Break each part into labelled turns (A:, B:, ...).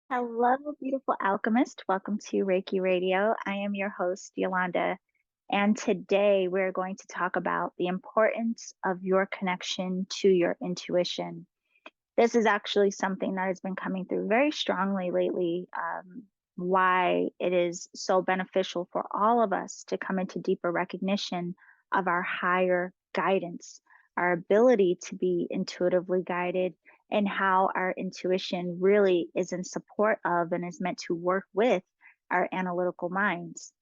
A: Hello, beautiful alchemist. Welcome to Reiki Radio. I am your host, Yolanda, and today we're going to talk about the importance of your connection to your intuition. This is actually something that has been coming through very strongly lately. Why it is so beneficial for all of us to come into deeper recognition of our higher guidance, our ability to be intuitively guided, and how our intuition really is in support of and is meant to work with our analytical minds.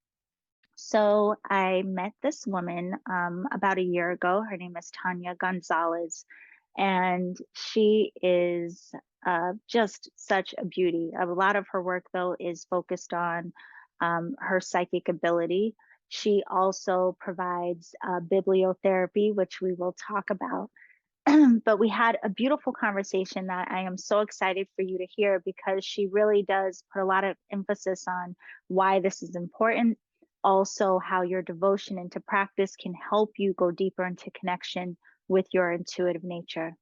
A: So I met this woman about a year ago. Her name is Tonya Gonzalez, and she is just such a beauty. A lot of her work, though, is focused on her psychic ability. She also provides bibliotherapy, which we will talk about. But we had a beautiful conversation that I am so excited for you to hear because she really does put a lot of emphasis on why this is important. Also, how your devotion into practice can help you go deeper into connection with your intuitive nature.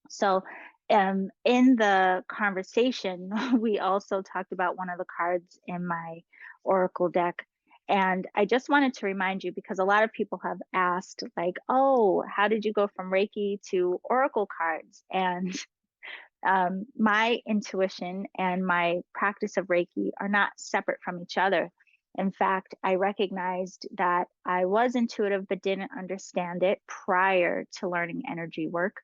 A: So, in the conversation, we also talked about one of the cards in my oracle deck. And I just wanted to remind you because a lot of people have asked, like, oh, how did you go from Reiki to oracle cards? And my intuition and my practice of Reiki are not separate from each other. In fact, I recognized that I was intuitive but didn't understand it prior to learning energy work.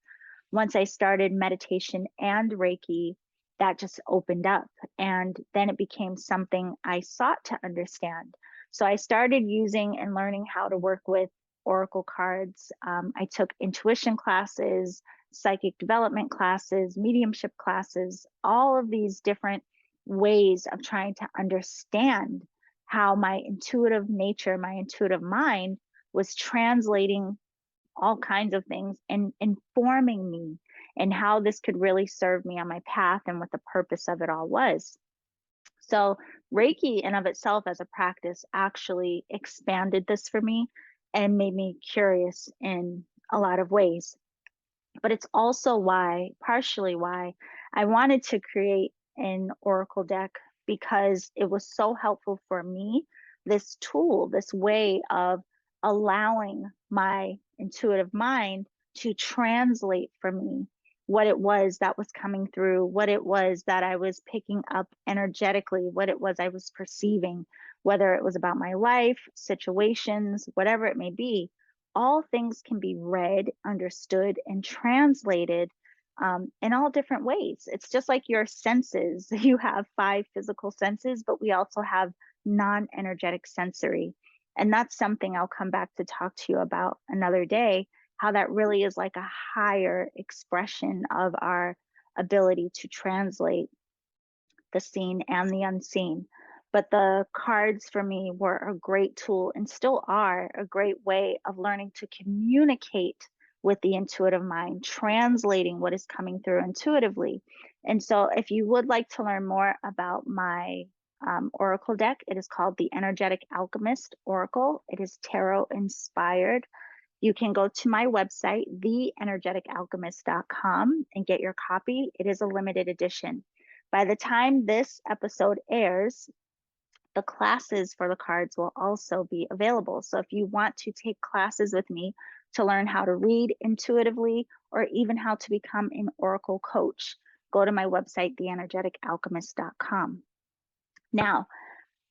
A: Once I started meditation and Reiki, that just opened up. And then it became something I sought to understand. So I started using and learning how to work with oracle cards. I took intuition classes, psychic development classes, mediumship classes, all of these different ways of trying to understand how my intuitive nature, my intuitive mind was translating all kinds of things and informing me and how this could really serve me on my path and what the purpose of it all was. So, Reiki in of itself as a practice actually expanded this for me and made me curious in a lot of ways. But it's also why, partially why, I wanted to create an oracle deck because it was so helpful for me. This tool, this way of allowing my intuitive mind to translate for me what it was that was coming through, what it was that I was picking up energetically, what it was I was perceiving, whether it was about my life, situations, whatever it may be. All things can be read, understood, and translated in all different ways. It's just like your senses. You have five physical senses, but we also have non energetic sensory. And that's something I'll come back to talk to you about another day, how that really is like a higher expression of our ability to translate the seen and the unseen. But the cards for me were a great tool and still are a great way of learning to communicate with the intuitive mind, translating what is coming through intuitively. And so, if you would like to learn more about my oracle deck, it is called the Energetic Alchemist Oracle. It is tarot inspired. You can go to my website, theenergeticalchemist.com, and get your copy. It is a limited edition. By the time this episode airs, the classes for the cards will also be available. So if you want to take classes with me to learn how to read intuitively or even how to become an oracle coach, go to my website, theenergeticalchemist.com. Now,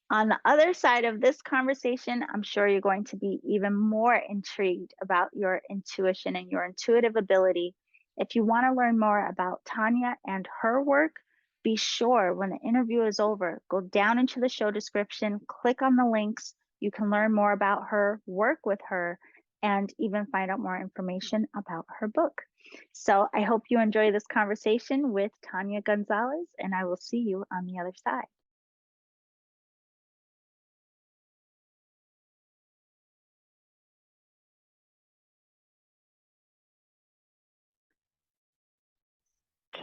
A: on the other side of this conversation, I'm sure you're going to be even more intrigued about your intuition and your intuitive ability. If you want to learn more about Tonya and her work, be sure when the interview is over, go down into the show description, click on the links. You can learn more about her, work with her, and even find out more information about her book. So I hope you enjoy this conversation with Tonya Gonzalez, and I will see you on the other side.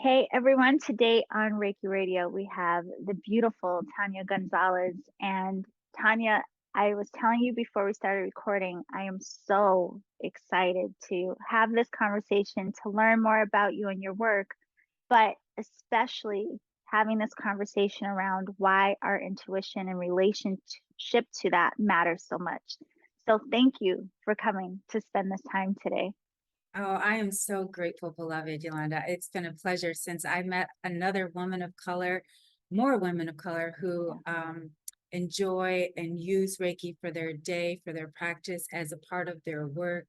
A: Okay, everyone. Today on Reiki Radio, we have the beautiful Tonya Gonzalez. And Tonya, I was telling you before we started recording, I am so excited to have this conversation, to learn more about you and your work, but especially having this conversation around why our intuition and relationship to that matters so much. So thank you for coming to spend this time today.
B: Oh, I am so grateful, beloved Yolanda. It's been a pleasure since I met another woman of color, more women of color who
A: Yeah.
B: enjoy and use Reiki for their day, for their practice as a part of their work.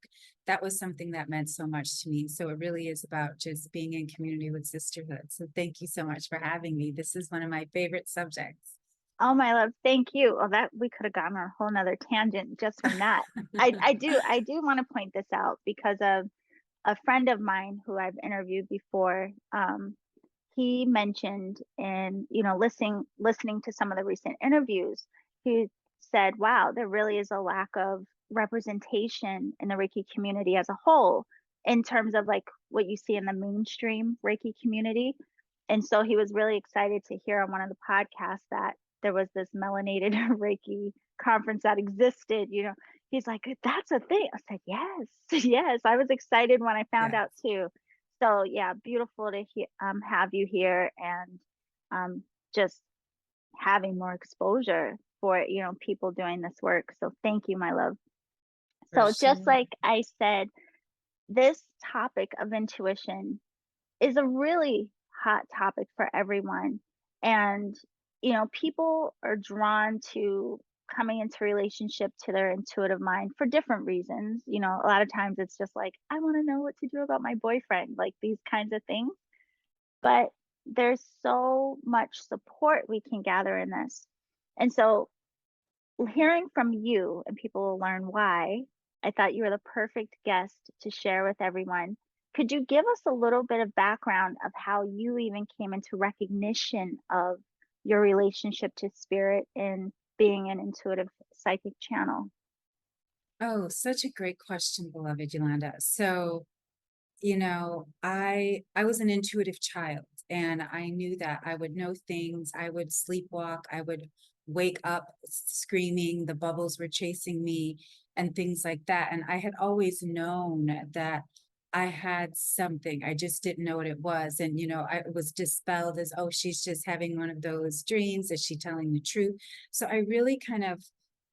B: That was something that meant so much to me. So it really is about just being in community with sisterhood. So thank you so much for having me. This is one of my favorite subjects.
A: Oh, my love, thank you. Oh, that we could have gone on a whole nother tangent just from that. I do want to point this out because of a friend of mine who I've interviewed before. He mentioned in, listening to some of the recent interviews, he said, wow, there really is a lack of representation in the Reiki community as a whole in terms of like what you see in the mainstream Reiki community. And so he was really excited to hear on one of the podcasts that there was this melanated Reiki conference that existed. He's like, that's a thing. I said, yes, yes. I was excited when I found
B: Yeah,
A: out too. So yeah, beautiful to have you here and um, just having more exposure for people doing this work. So thank you, my love.
B: for
A: So just
B: sure.
A: like I said, this topic of intuition is a really hot topic for everyone. And, people are drawn to coming into relationship to their intuitive mind for different reasons. A lot of times it's just like, I want to know what to do about my boyfriend, like these kinds of things. But there's so much support we can gather in this. And so hearing from you, and people will learn why, I thought you were the perfect guest to share with everyone. Could you give us a little bit of background of how you even came into recognition of your relationship to spirit and being an intuitive psychic channel?
B: Oh, such a great question, beloved Yolanda. So, I was an intuitive child, and I knew that I would know things. I would sleepwalk, I would wake up screaming, the bubbles were chasing me, and things like that. And I had always known that I had something. I just didn't know what it was. And I was dispelled as, oh, she's just having one of those dreams. Is she telling the truth? So I really kind of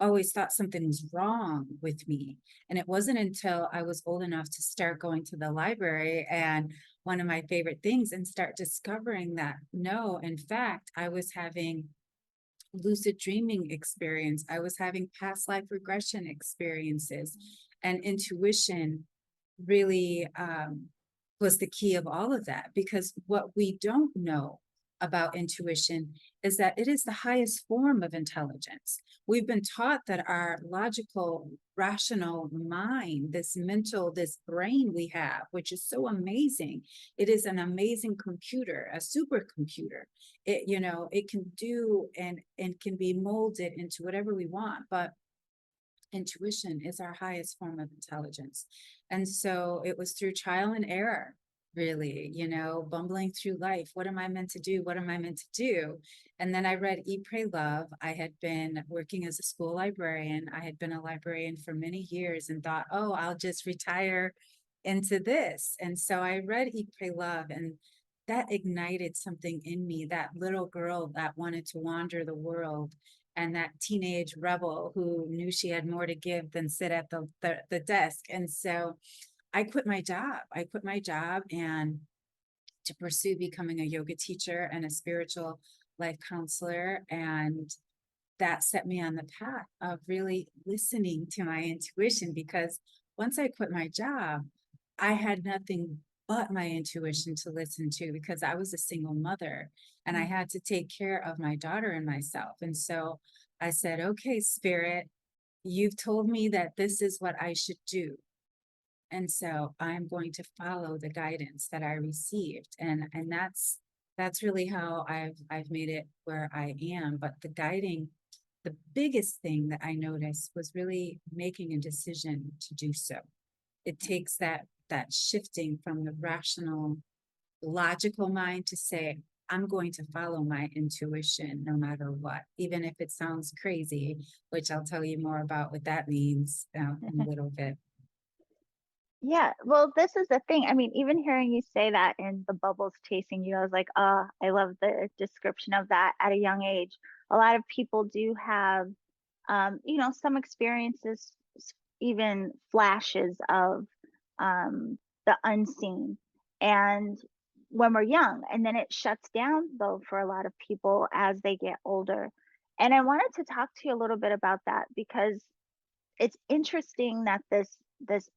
B: always thought something was wrong with me. And it wasn't until I was old enough to start going to the library and one of my favorite things and start discovering that no, in fact, I was having lucid dreaming experience. I was having past life regression experiences, and intuition really was the key of all of that, because what we don't know about intuition is that it is the highest form of intelligence. We've been taught that our logical, rational mind, this mental, this brain we have, which is so amazing, it is an amazing computer, a supercomputer. It can do and can be molded into whatever we want, but intuition is our highest form of intelligence. And so it was through trial and error, really, bumbling through life. What am I meant to do? What am I meant to do? And then I read Eat, Pray, Love. I had been working as a school librarian. I had been a librarian for many years and thought, oh, I'll just retire into this. And so I read Eat, Pray, Love, and that ignited something in me, that little girl that wanted to wander the world, and that teenage rebel who knew she had more to give than sit at the desk. And so I quit my job. I quit my job and to pursue becoming a yoga teacher and a spiritual life counselor. And that set me on the path of really listening to my intuition, because once I quit my job, I had nothing but my intuition to listen to, because I was a single mother and I
A: Mm.
B: had to take care of my daughter and myself. And so I said, okay, spirit, you've told me that this is what I should do. And so I'm going to follow the guidance that I received. And that's really how I've made it where I am. But the biggest thing that I noticed was really making a decision to do so. It takes that shifting from the rational, logical mind to say, I'm going to follow my intuition no matter what, even if it sounds crazy, which I'll tell you more about what that means in a little bit.
A: Yeah, well, this is the thing. I mean, even hearing you say that and the bubbles chasing you, I was like, oh, I love the description of that at a young age. A lot of people do have, some experiences, even flashes of the unseen. And when we're young, and then it shuts down, though, for a lot of people as they get older. And I wanted to talk to you a little bit about that because it's interesting that this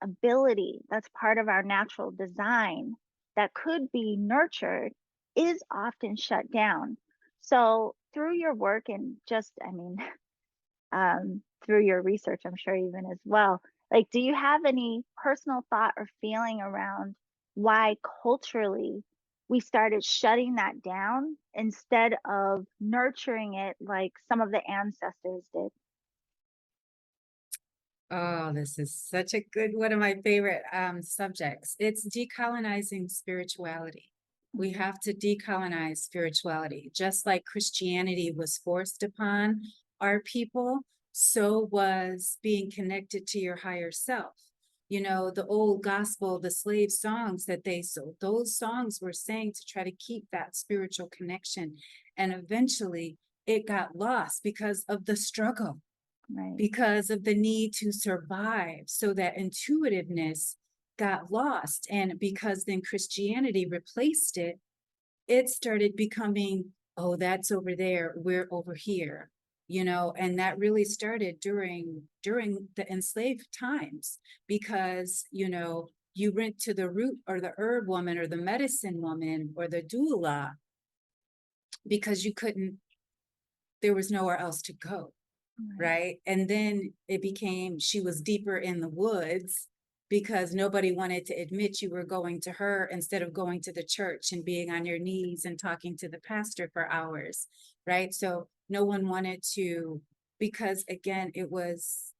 A: ability that's part of our natural design that could be nurtured is often shut down. So through your work and just, I mean, through your research, I'm sure even as well, like, do you have any personal thought or feeling around why culturally we started shutting that down instead of nurturing it like some of the ancestors did?
B: Oh, this is such a good one of my favorite subjects. It's decolonizing spirituality. We
A: Mhm.
B: have to decolonize spirituality. Just like Christianity was forced upon our people, so was being connected to your higher self. You know, the old gospel, the slave songs that they sold, those songs were sang to try to keep that spiritual connection. And eventually it got lost because of the struggle,
A: Right.
B: because of the need to survive. So that intuitiveness got lost. And because then Christianity replaced it, it started becoming, oh, that's over there, we're over here. And that really started during the enslaved times, because you went to the root or the herb woman or the medicine woman or the doula because you couldn't, there was nowhere else to go,
A: Right.
B: right? And then it became she was deeper in the woods because nobody wanted to admit you were going to her instead of going to the church and being on your knees and talking to the pastor for hours, right? So no one wanted to, because again, it was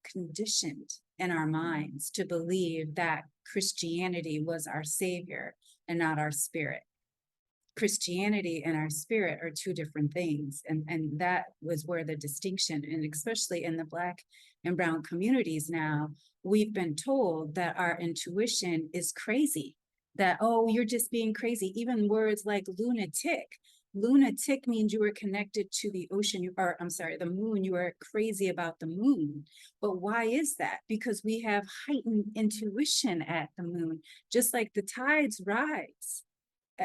B: conditioned in our minds to believe that Christianity was our savior and not our spirit. Christianity and our spirit are two different things. And that was where the distinction, and especially in the Black and Brown communities now, we've been told that our intuition is crazy, that, oh, you're just being crazy. Even words like lunatic. Lunatic means you were connected to the ocean, or I'm sorry, the moon. You were crazy about the moon. But why is that? Because we have heightened intuition at the moon, just like the tides rise.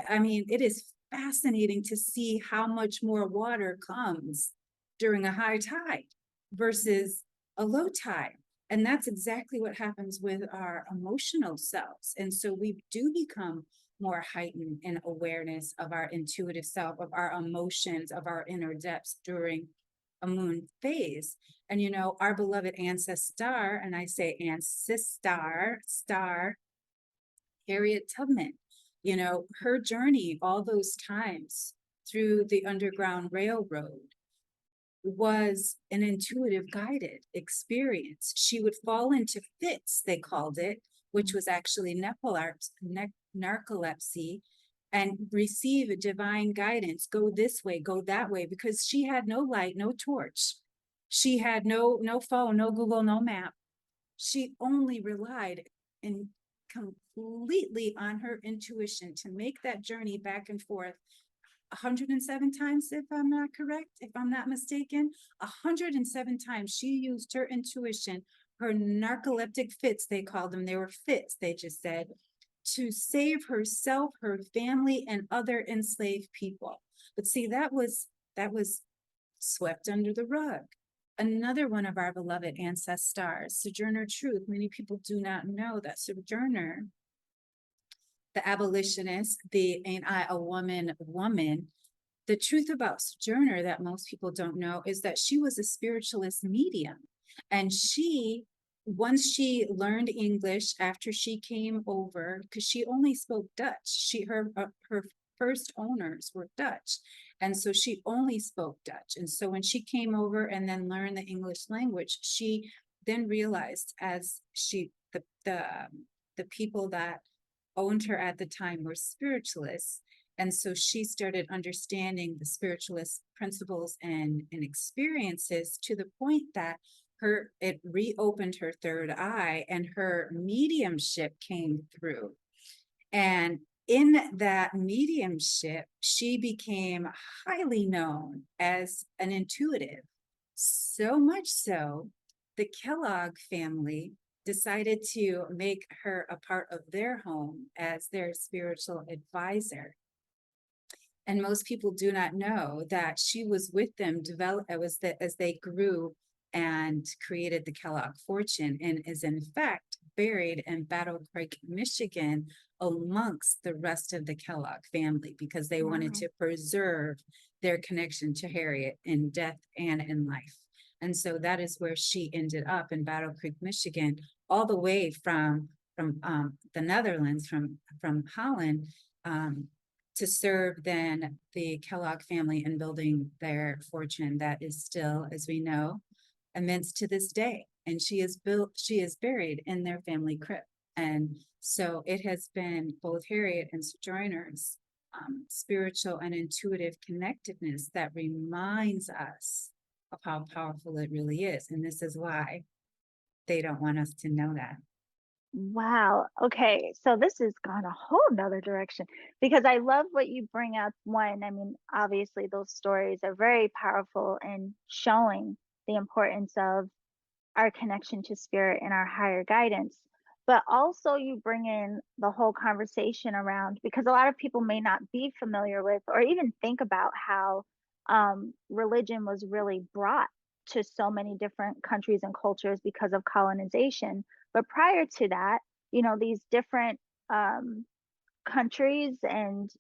B: I mean, it is fascinating to see how much more water comes during a high tide versus a low tide. And that's exactly what happens with our emotional selves. And so we do become more heightened in awareness of our intuitive self, of our emotions, of our inner depths during a moon phase. And our beloved ancestor, and I say ancestor, star, Harriet Tubman, her journey all those times through the Underground Railroad was an intuitive guided experience. She would fall into fits, they called it, which
A: Mm.
B: was actually narcolepsy, and receive a divine guidance, go this way, go that way, because she had no light, no torch. She had no phone, no Google, no map. She only relied in completely on her intuition to make that journey back and forth 107 times, if I'm not correct, if I'm not mistaken. 107 times she used her intuition, her narcoleptic fits, they called them. They were fits, they just said, to save herself, her family, and other enslaved people. But see, that was swept under the rug. Another one of our beloved ancestors, Sojourner Truth. Many people do not know that Sojourner, the abolitionist, the Ain't I a woman, the truth about Sojourner that most people don't know is that she was a spiritualist medium. And once she learned English after she came over, because she only spoke Dutch, her first owners were Dutch. And so she only spoke Dutch. And so when she came over and then learned the English language, she then realized, as the people that owned her at the time were spiritualists, and so she started understanding the spiritualist principles and experiences, to the point that it reopened her third eye, and her mediumship came through. And in that mediumship, she became highly known as an intuitive. So much so, the Kellogg family decided to make her a part of their home as their spiritual advisor. And most people do not know that she was with them as they grew and created the Kellogg fortune, and is in fact buried in Battle Creek, Michigan, amongst the rest of the Kellogg family, because they wanted
A: Wow.
B: to preserve their connection to Harriet in death and in life. And so that is where she ended up, in Battle Creek, Michigan, all the way from the Netherlands, from Holland, um, to serve then the Kellogg family in building their fortune that is still, as we know, immense to this day. And she is buried in their family crypt. And so it has been both Harriet and Sojourner's spiritual and intuitive connectedness that reminds us of how powerful it really is. And this is why they don't want us to know that.
A: Wow. Okay. So this has gone a whole nother direction because I love what you bring up. One, I mean, obviously, those stories are very powerful in showing the importance of our connection to spirit and our higher guidance. But also, you bring in the whole conversation around because a lot of people may not be familiar with or even think about how religion was really brought to so many different countries and cultures because of colonization. But prior to that, these different um, countries and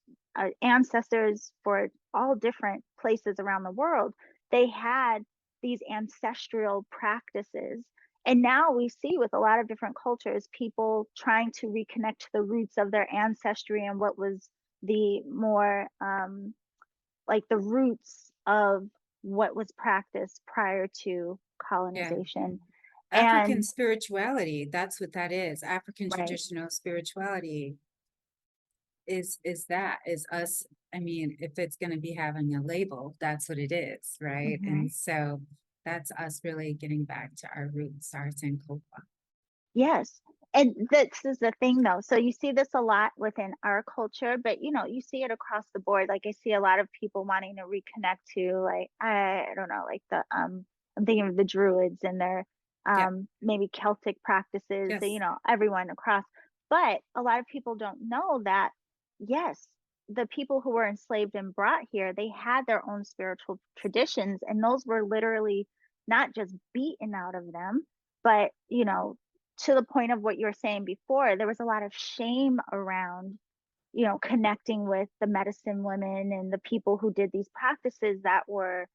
A: ancestors for all different places around the world, they had these ancestral practices. And now we see with a lot of different cultures, people trying to reconnect to the roots of their ancestry and what was the more like the roots of what was practiced prior to
B: Yeah.
A: colonization.
B: African
A: And
B: spirituality, that's what that is. African
A: right.
B: traditional spirituality is us. I mean, if it's going to be having a label, that's what it is, right?
A: Mhm.
B: And so that's us really getting back to our roots, our Sankofa.
A: Yes. And this is the thing though. So you see this a lot within our culture, but you see it across the board. Like I see a lot of people wanting to reconnect to like I don't know, like I'm thinking of the druids and their
B: Yep.
A: maybe Celtic practices,
B: Yes.
A: everyone across. But a lot of people don't know that yes, the people who were enslaved and brought here, they had their own spiritual traditions and those were literally not just beaten out of them, but to the point of what you were saying before, there was a lot of shame around, connecting with the medicine women and the people who did these practices that were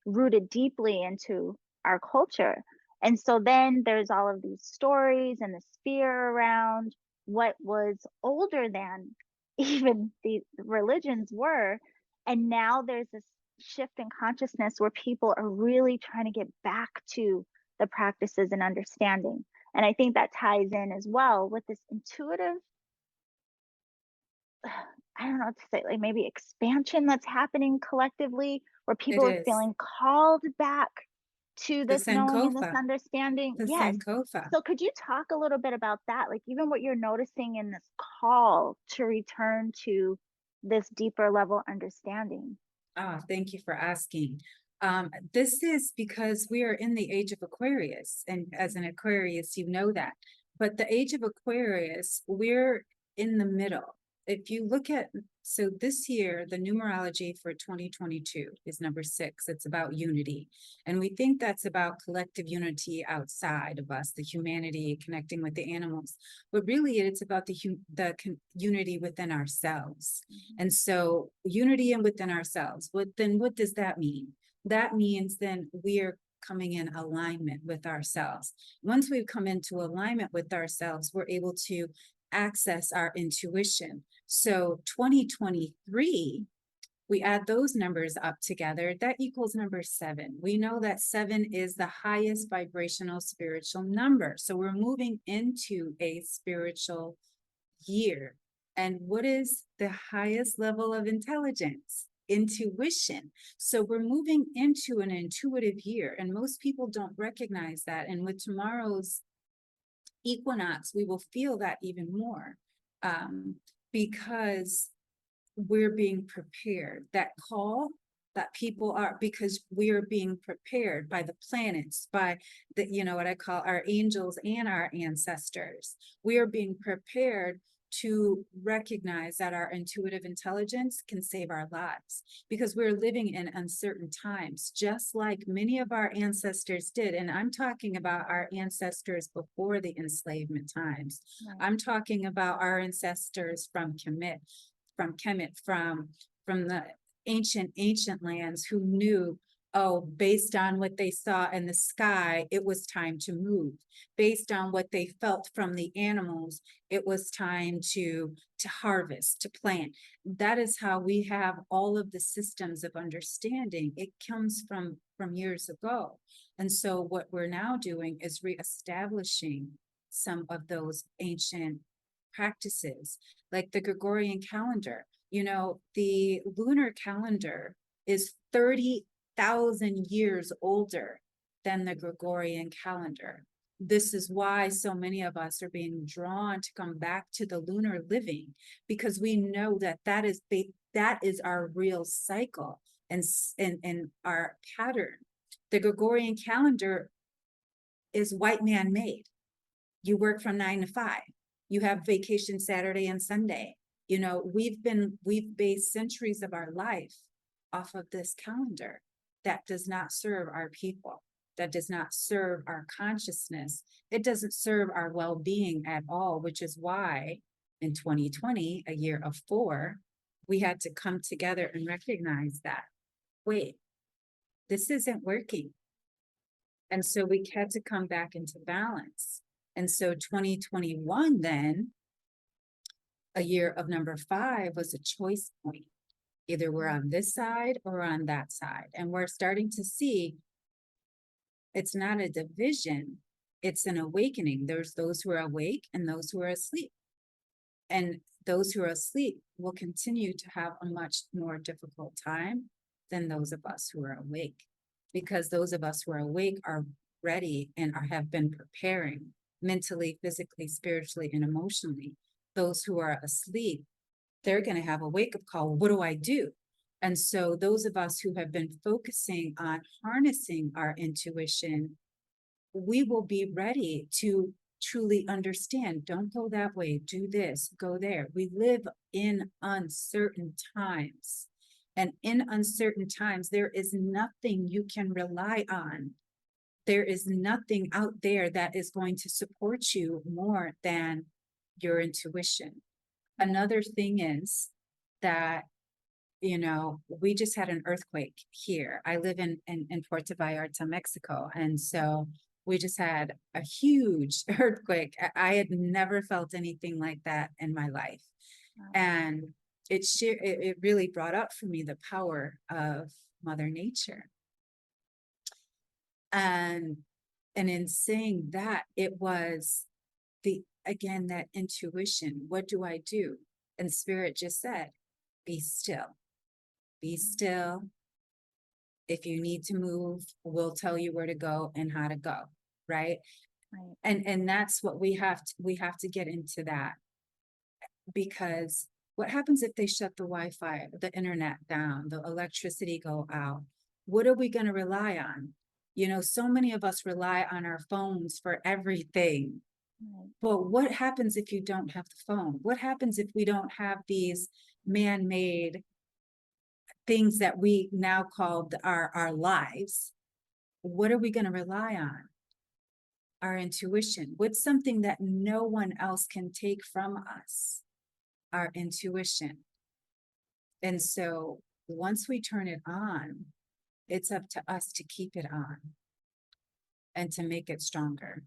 A: rooted deeply into our culture. And so then there's all of these stories and this fear around what was older than even the religions were. And now there's this shift in consciousness where people are really trying to get back to the practices and understanding. And I think that ties in as well with this intuitive, I don't know what to say, like maybe expansion that's happening collectively where
B: It
A: people are
B: is.
A: feeling called back to
B: The
A: this knowing and this
B: Sankofa.
A: understanding.
B: The
A: Yes.
B: Sankofa.
A: So could you talk a little bit about that? Like even what you're noticing in this call to return to this deeper level understanding.
B: Ah, thank you for asking. This is because we are in the age of Aquarius, and as an Aquarius, you know that. But the age of Aquarius, we're in the middle. If you look at, so this year, the numerology for 2022 is number 6. It's about unity. And we think that's about collective unity outside of us, the humanity connecting with the animals. But really, it's about unity within ourselves.
A: Mhm.
B: And so unity and within ourselves, what does that mean? That means then we are coming in alignment with ourselves. Once we've come into alignment with ourselves, we're able to access our intuition. So 2023, we add those numbers up together, that equals number 7. We know that 7 is the highest vibrational spiritual number. So we're moving into a spiritual year. And what is the highest level of intelligence? intuition. So we're moving into an intuitive year, and most people don't recognize that. And with tomorrow's equinox, we will feel that even more, because we're being prepared. That call that people are, because we are being prepared by the planets, by the, what I call our angels and our ancestors. We are being prepared to recognize that our intuitive intelligence can save our lives, because we're living in uncertain times, just like many of our ancestors did. And I'm talking about our ancestors before the enslavement times.
A: Right.
B: I'm talking about our ancestors from Kemet, from the ancient lands, who knew, oh, based on what they saw in the sky, it was time to move. Based on what they felt from the animals, it was time to harvest, to plant. That is how we have all of the systems of understanding. It comes from years ago. And so what we're now doing is reestablishing some of those ancient practices, like the Gregorian calendar. The lunar calendar is 30,000 years older than the Gregorian calendar. This is why so many of us are being drawn to come back to the lunar living, because we know that that is our real cycle and our pattern. The Gregorian calendar is white man made. You work from 9 to 5. You have vacation Saturday and Sunday. We've based centuries of our life off of this calendar that does not serve our people, that does not serve our consciousness. It doesn't serve our well-being at all, which is why in 2020, a year of 4, we had to come together and recognize that, wait, this isn't working. And so we had to come back into balance. And so 2021 then, a year of number 5, was a choice point. Either we're on this side or on that side. And we're starting to see it's not a division, it's an awakening. There's those who are awake and those who are asleep. And those who are asleep will continue to have a much more difficult time than those of us who are awake. Because those of us who are awake are ready and have been preparing mentally, physically, spiritually, and emotionally. Those who are asleep, they're going to have a wake-up call. What do I do? And so those of us who have been focusing on harnessing our intuition, we will be ready to truly understand. Don't go that way. Do this. Go there. We live in uncertain times. And in uncertain times, there is nothing you can rely on. There is nothing out there that is going to support you more than your intuition. Another thing is that, we just had an earthquake here. I live in Puerto Vallarta, Mexico. And so we just had a huge earthquake. I had never felt anything like that in my life.
A: Wow.
B: And it really brought up for me the power of Mother Nature. And in saying that, it was again, that intuition. What do I do? And Spirit just said, be still. Be still. If you need to move, we'll tell you where to go and how to go, right?
A: Right.
B: And that's what we have to get into that. Because what happens if they shut the Wi-Fi, the internet down, the electricity go out? What are we going to rely on? So many of us rely on our phones for everything.
A: Right.
B: But what happens if you don't have the phone? What happens if we don't have these man-made things that we now call our lives? What are we going to rely on? Our intuition. What's something that no one else can take from us? Our intuition. And so once we turn it on, it's up to us to keep it on and to make it stronger.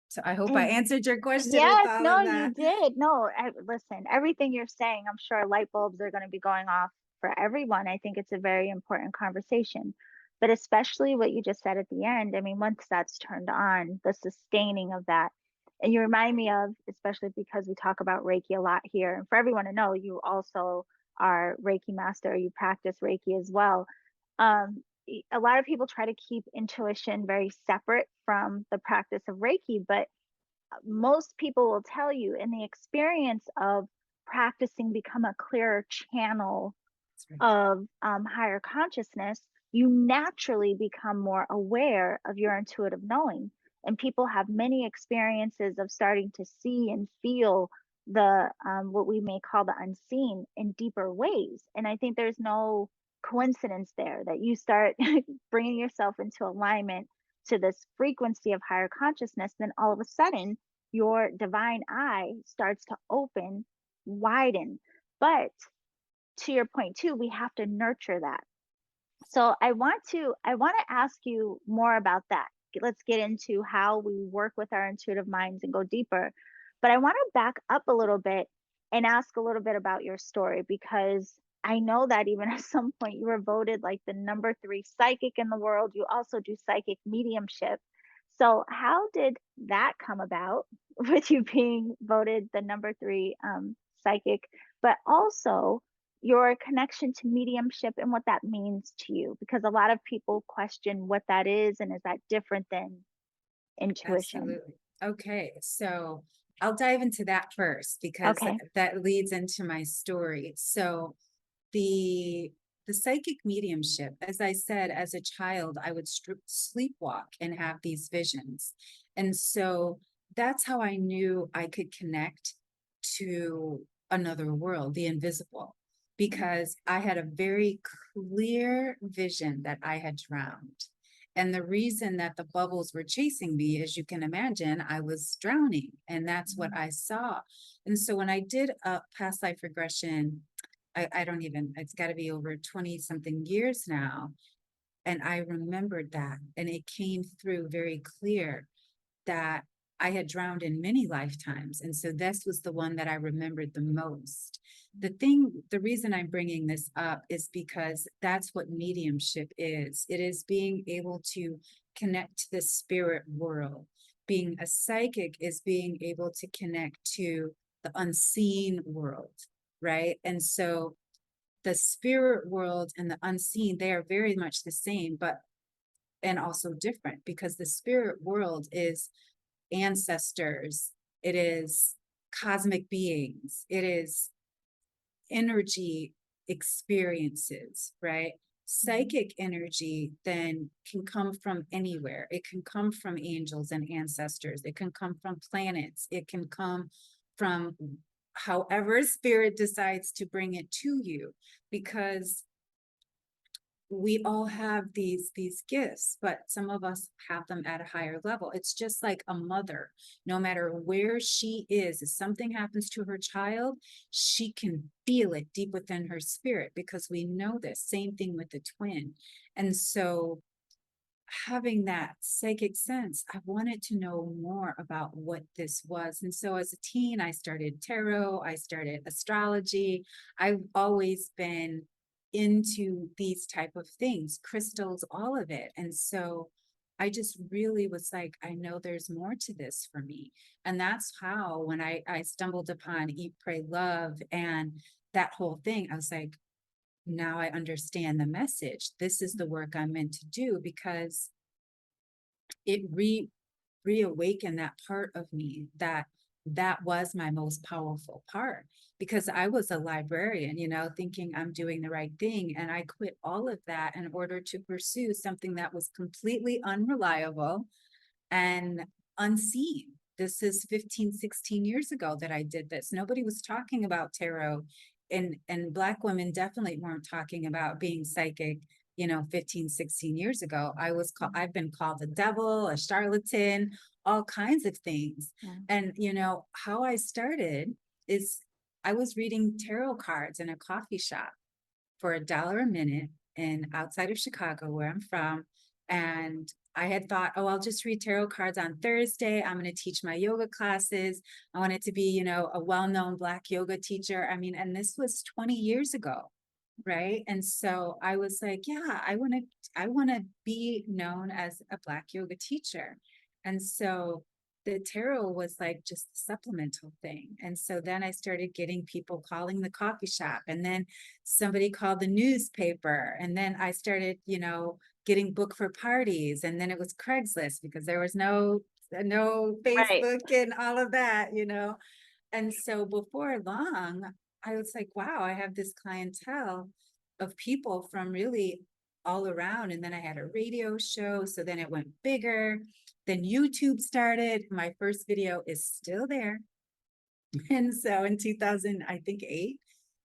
B: So I hope I
A: And
B: answered your question with
A: yes,
B: all
A: no,
B: of
A: you
B: that.
A: did. No, listen, everything you're saying, I'm sure light bulbs are going to be going off for everyone. I think it's a very important conversation, but especially what you just said at the end. I mean, once that's turned on, the sustaining of that. And you remind me of, especially because we talk about Reiki a lot here, and for everyone to know, you also are Reiki master, or you practice Reiki as well. A lot of people try to keep intuition very separate from the practice of Reiki, but most people will tell you in the experience of practicing become a clearer channel
B: That's right.
A: of higher consciousness, you naturally become more aware of your intuitive knowing. And people have many experiences of starting to see and feel the what we may call the unseen in deeper ways. And I think there's no coincidence there that you start bringing yourself into alignment to this frequency of higher consciousness. Then all of a sudden, your divine eye starts to open, widen. But to your point too, we have to nurture that. So I want to ask you more about that. Let's get into how we work with our intuitive minds and go deeper. But I want to back up a little bit and ask a little bit about your story, because I know that even at some point you were voted like the number 3 psychic in the world. You also do psychic mediumship. So how did that come about with you being voted the number 3 psychic, but also your connection to mediumship and what that means to you? Because a lot of people question what that is, and is that different than intuition?
B: Absolutely. Okay, so I'll dive into that first because
A: Okay.
B: that leads into my story. So the the psychic mediumship, as I said, as a child, I would sleepwalk and have these visions. And so that's how I knew I could connect to another world, the invisible, because I had a very clear vision that I had drowned. And the reason that the bubbles were chasing me, as you can imagine, I was drowning, and that's what
A: Mhm.
B: I saw. And so when I did a past life regression, I don't even, it's got to be over 20 something years now. And I remembered that, and it came through very clear that I had drowned in many lifetimes. And so this was the one that I remembered the most. The reason I'm bringing this up is because that's what mediumship is. It is being able to connect to the spirit world. Being a psychic is being able to connect to the unseen world, right? And so the spirit world and the unseen, they are very much the same, but and also different, because the spirit world is ancestors, it is cosmic beings, it is energy experiences, right?
A: Mhm.
B: Psychic energy then can come from anywhere. It can come from angels and ancestors. It can come from planets. It can come from however spirit decides to bring it to you, because we all have these gifts, but some of us have them at a higher level. It's just like a mother. No matter where she is, if something happens to her child, she can feel it deep within her spirit, because we know this. Same thing with the twin. And so having that psychic sense, I wanted to know more about what this was. And so as a teen, I started tarot, I started astrology. I've always been into these type of things, crystals, all of it. And so I just really was like, I know there's more to this for me. And that's how, when I stumbled upon Eat, Pray, Love and that whole thing, I was like, now I understand the message. This is the work I'm meant to do, because it reawakened that part of me that was my most powerful part, because I was a librarian, thinking I'm doing the right thing, and I quit all of that in order to pursue something that was completely unreliable and unseen. This is 15, 16 years ago that I did this. Nobody was talking about tarot, and Black women definitely weren't talking about being psychic, 15, 16 years ago. I've been called the devil, a charlatan, all kinds of things.
A: Yeah.
B: And how I started is I was reading tarot cards in a coffee shop for $1 a minute and outside of Chicago, where I'm from. And I had thought, oh, I'll just read tarot cards on Thursday. I'm going to teach my yoga classes. I wanted to be, a well-known Black yoga teacher. I mean, and this was 20 years ago, right? And so I was like, yeah, I want to be known as a Black yoga teacher. And so the tarot was like just a supplemental thing. And so then I started getting people calling the coffee shop, and then somebody called the newspaper. And then I started, getting booked for parties. And then it was Craigslist because there was no
A: Right.
B: Facebook and all of that. And so before long, I was like, wow, I have this clientele of people from really all around. And then I had a radio show. So then it went bigger. Then YouTube started. My first video is still there. And so in 2000, I think 8.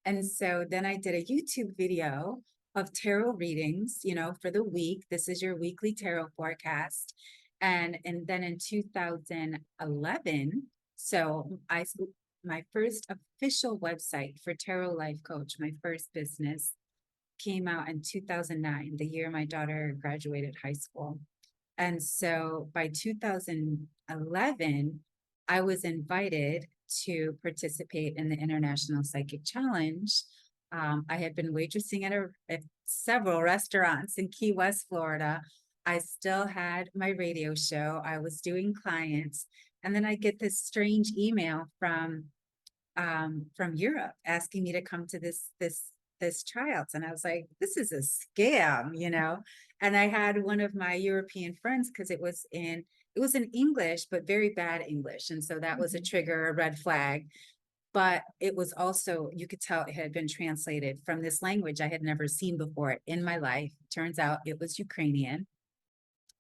B: And so then I did a YouTube video of tarot readings, for the week. This is your weekly tarot forecast. And then in 2011, so my first official website for Tarot Life Coach, my first business, came out in 2009, the year my daughter graduated high school. And so by 2011, I was invited to participate in the International Psychic Challenge. I had been waitressing at several restaurants in Key West, Florida. I still had my radio show. I was doing clients. And then I get this strange email from Europe asking me to come to this tryouts. And I was like, this is a scam. And I had one of my European friends, because it was in English, but very bad English. And so that was a trigger, a red flag. But it was also, you could tell it had been translated from this language I had never seen before in my life. Turns out it was Ukrainian.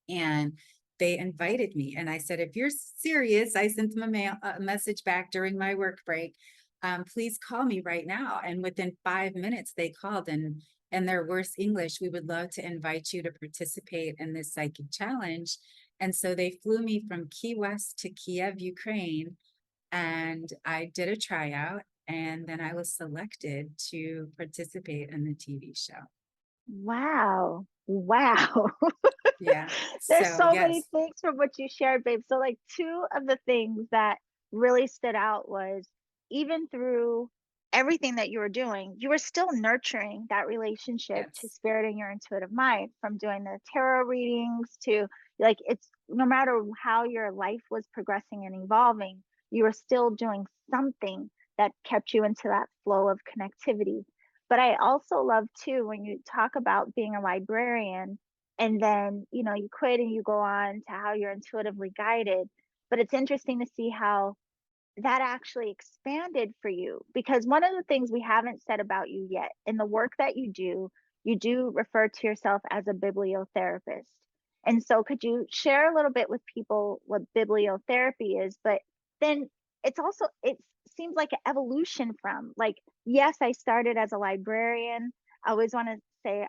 B: And they invited me. And I said, if you're serious, I sent them a message back during my work break. Please call me right now. And within 5 minutes, they called, and their worst English, we would love to invite you to participate in this psychic challenge. And so they flew me from Key West to Kiev, Ukraine, and I did a tryout. And then I was selected to participate in the TV show.
A: Wow. Wow.
B: Yeah.
A: There's
B: So,
A: so many
B: yes.
A: things from what you shared, babe. So, like, two of the things that really stood out was even through everything that you were doing, you were still nurturing that relationship to
B: Yes.
A: spirit and your intuitive mind, from doing the tarot readings to, like, it's no matter how your life was progressing and evolving, you were still doing something that kept you into that flow of connectivity. But I also love too when you talk about being a librarian and then, you quit and you go on to how you're intuitively guided. But it's interesting to see how that actually expanded for you, because one of the things we haven't said about you yet in the work that you do refer to yourself as a bibliotherapist. And so could you share a little bit with people what bibliotherapy is? But then it seems like an evolution from, like, yes, I started as a librarian. I always want to say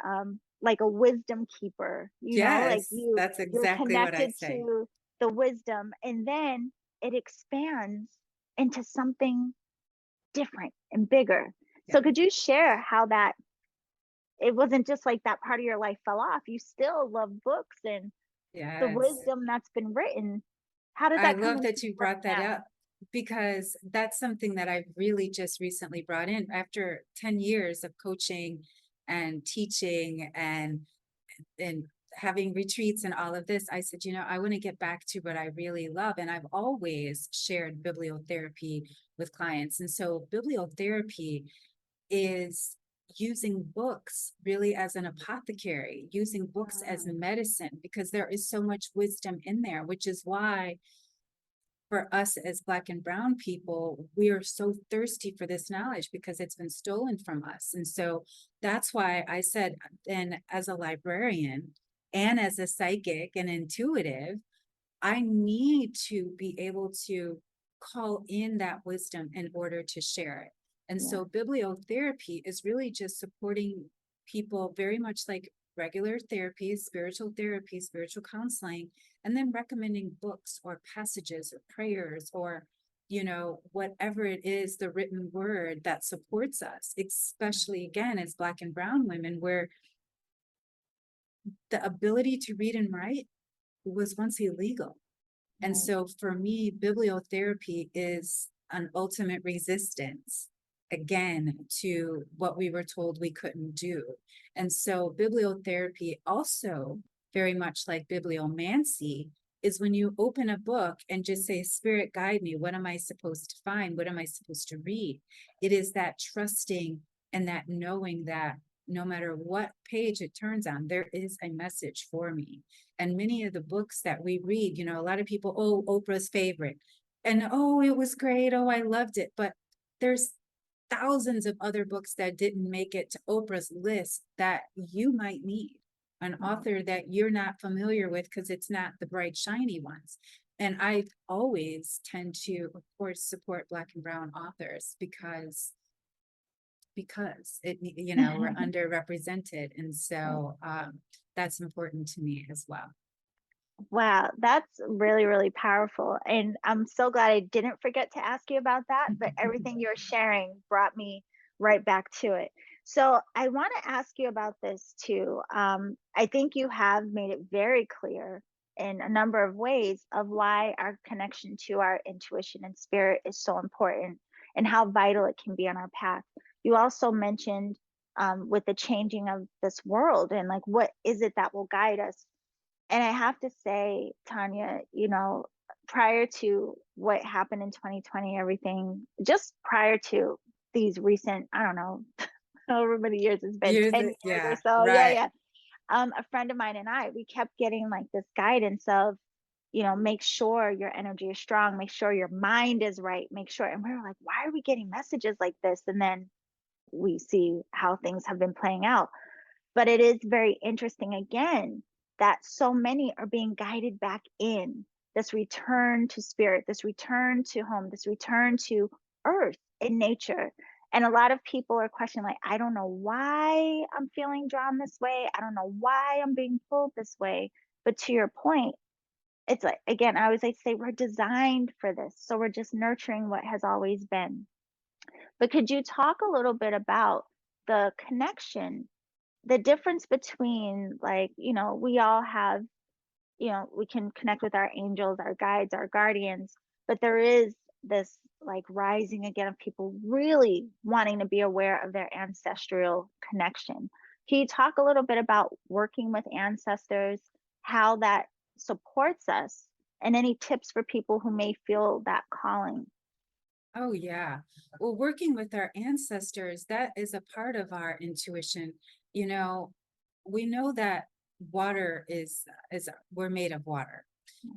A: like a wisdom keeper, like
B: Yes,
A: you
B: that's
A: you're
B: exactly what I
A: connected
B: say.
A: to the wisdom, and then it expands into something different and bigger.
B: Yeah.
A: So could you share how that it wasn't just like that part of your life fell off? You still love books and the
B: Yes.
A: wisdom that's been written. How did
B: I
A: that come
B: love
A: into
B: that
A: your
B: you
A: work
B: brought that
A: now?
B: up, because that's something that I've really just recently brought in after 10 years of coaching and teaching and having retreats and all of this. I said, I want to get back to what I really love. And I've always shared bibliotherapy with clients. And so bibliotherapy is using books really as an apothecary, using books as
A: Mm,
B: medicine, because there is so much wisdom in there, which is why for us as Black and Brown people, we are so thirsty for this knowledge because it's been stolen from us. And so that's why I said, then as a librarian and as a psychic and intuitive, I need to be able to call in that wisdom in order to share it. And
A: yeah.
B: so bibliotherapy is really just supporting people very much like regular therapy, spiritual counseling, and then recommending books or passages or prayers or whatever it is, the written word that supports us, especially again as Black and Brown women, where the ability to read and write was once illegal. And
A: Right.
B: so for me, bibliotherapy is an ultimate resistance, again, to what we were told we couldn't do. And so bibliotherapy also, very much like bibliomancy, is when you open a book and just say, Spirit, guide me. What am I supposed to find? What am I supposed to read? It is that trusting and that knowing that no matter what page it turns on, there is a message for me. And many of the books that we read, a lot of people, oh, Oprah's favorite. And oh, it was great. Oh, I loved it. But there's thousands of other books that didn't make it to Oprah's list that you might need an author that you're not familiar with because it's not the bright, shiny ones. And I always tend to, of course, support Black and Brown authors because we're underrepresented. And so that's important to me as well.
A: Wow, that's really, really powerful. And I'm so glad I didn't forget to ask you about that, but everything you're sharing brought me right back to it. So I want to ask you about this too. I think you have made it very clear in a number of ways of why our connection to our intuition and spirit is so important and how vital it can be on our path. You also mentioned with the changing of this world and like what is it that will guide us, and I have to say, Tonya, prior to what happened in 2020, everything just prior to these recent, I don't know, however many years it's been,
B: Years,
A: 10 years or
B: yeah,
A: so. Yeah,
B: right.
A: yeah. A friend of mine and I, we kept getting like this guidance of, make sure your energy is strong, make sure your mind is right, make sure. And we were like, why are we getting messages like this? And then we see how things have been playing out. But it is very interesting again that so many are being guided back in this return to spirit, this return to home, this return to earth and nature. And a lot of people are questioning, like, I don't know why I'm feeling drawn this way. I don't know why I'm being pulled this way. But to your point, it's like, again, I always like to say we're designed for this. So we're just nurturing what has always been. But could you talk a little bit about the connection, the difference between, like, we all have, we can connect with our angels, our guides, our guardians, but there is this like rising again of people really wanting to be aware of their ancestral connection. Can you talk a little bit about working with ancestors, how that supports us, and any tips for people who may feel that calling?
B: Oh, yeah. Well, working with our ancestors, that is a part of our intuition. You know, we know that water is we're made of water.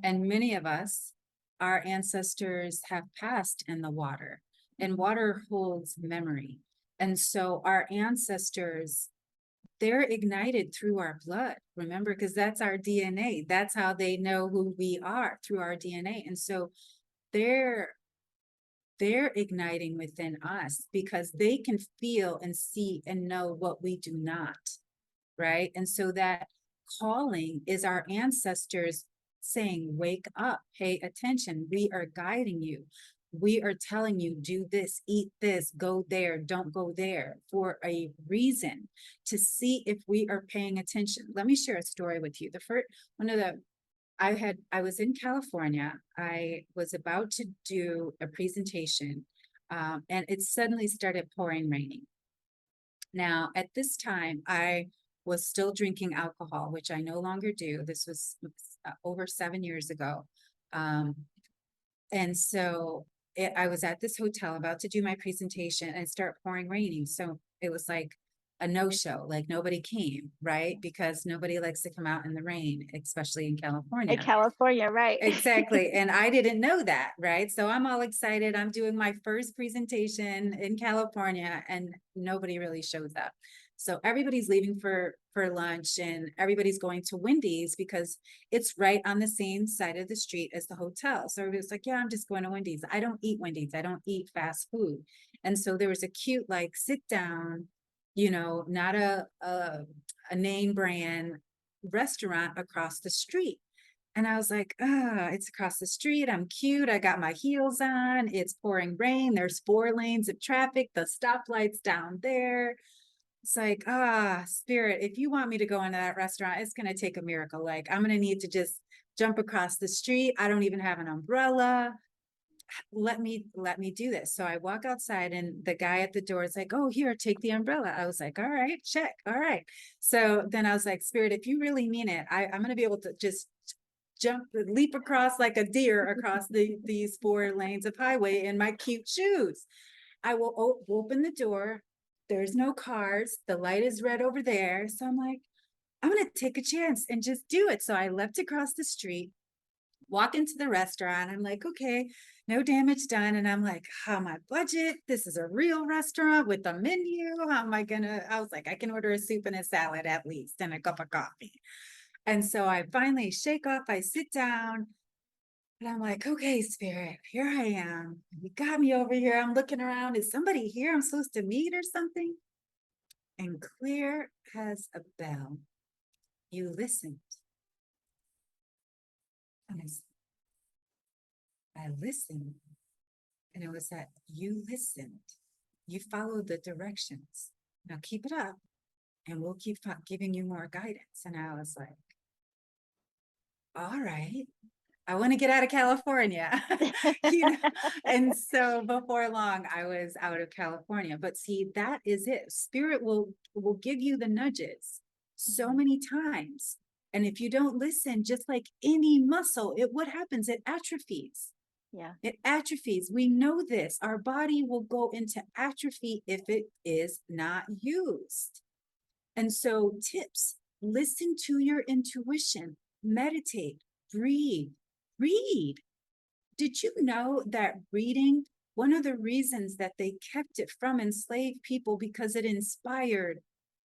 B: And many of us, our ancestors have passed in the water, and water holds memory. And so our ancestors, they're ignited through our blood, remember, because that's our DNA. That's how they know who we are, through our DNA. And so they're they're igniting within us because they can feel and see and know what we do not, right? And so that calling is our ancestors saying, wake up, pay attention. We are guiding you. We are telling you, do this, eat this, go there, don't go there, for a reason, to see if we are paying attention. Let me share a story with you. The first one of the I was in California. I was about to do a presentation, and it suddenly started pouring raining. Now, at this time, I was still drinking alcohol, which I no longer do. This was over 7 years ago. Um, and so I was at this hotel about to do my presentation and it started pouring raining. So it was like a no-show, like nobody came, right? Because nobody likes to come out in the rain, especially in
A: In
B: California.
A: California, right?
B: Exactly. And I didn't know that, right? So I'm all excited. I'm doing my first presentation in California and nobody really shows up. So everybody's leaving for lunch and everybody's going to Wendy's because it's right on the same side of the street as the hotel. So everybody's like, yeah, I'm just going to Wendy's. I don't eat Wendy's. I don't eat fast food. And so there was a cute, like, sit down, not a name brand restaurant across the street. And I was like, it's across the street. I'm cute. I got my heels on. It's pouring rain. There's 4 lanes of traffic. The stoplight's down there. It's like, spirit, if you want me to go into that restaurant, it's going to take a miracle. Like, I'm going to need to just jump across the street. I don't even have an umbrella. Let me do this. So I walk outside and the guy at the door is like, oh, here, take the umbrella. I was like, all right, check. All right. So then I was like, spirit, if you really mean it, I'm going to be able to just leap across like a deer across these 4 lanes of highway in my cute shoes. I will open the door. There's no cars. The light is red over there. So I'm like, I'm going to take a chance and just do it. So I leapt across the street, walk into the restaurant. I'm like, okay, no damage done. And I'm like, how my budget? This is a real restaurant with a menu. How am I gonna? I was like, I can order a soup and a salad at least and a cup of coffee. And so I finally shake off, I sit down, and I'm like, okay, spirit, here I am. You got me over here. I'm looking around. Is somebody here I'm supposed to meet or something? And clear as a bell, you listened. And I listened. And it was that you listened. You followed the directions. Now keep it up and we'll keep giving you more guidance. And I was like, all right, I want to get out of California. you know? And so before long, I was out of California. But see, that is it. Spirit will give you the nudges so many times. And if you don't listen, just like any muscle, what happens? It atrophies.
A: Yeah.
B: It atrophies. We know this. Our body will go into atrophy if it is not used. And so, tips: listen to your intuition, meditate, breathe, read. Did you know that reading, one of the reasons that they kept it from enslaved people, because it inspired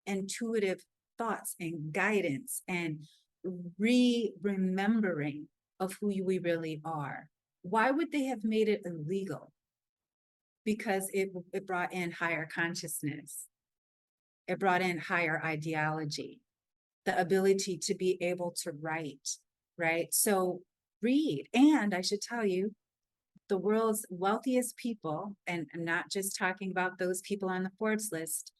B: intuitive thoughts and guidance and remembering of who we really are. Why would they have made it illegal? Because it brought in higher consciousness. It brought in higher ideology, the ability to be able to write, right? So read. And I should tell you, the world's wealthiest people, and I'm not just talking about those people on the Forbes list,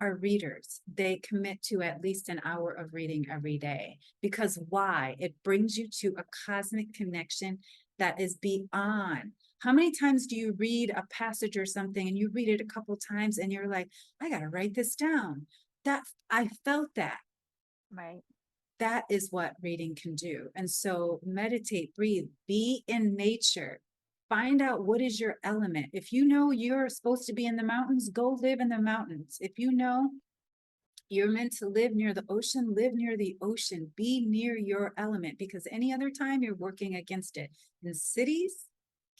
B: are readers. They commit to at least an hour of reading every day. Because why? It brings you to a cosmic connection that is beyond. How many times do you read a passage or something and you read it a couple times and you're like, I got to write this down? That I felt that.
A: Right.
B: That is what reading can do. And so meditate, breathe, be in nature. Find out what is your element. If you know you're supposed to be in the mountains, go live in the mountains. If you know you're meant to live near the ocean, live near the ocean. Be near your element, because any other time you're working against it. In cities,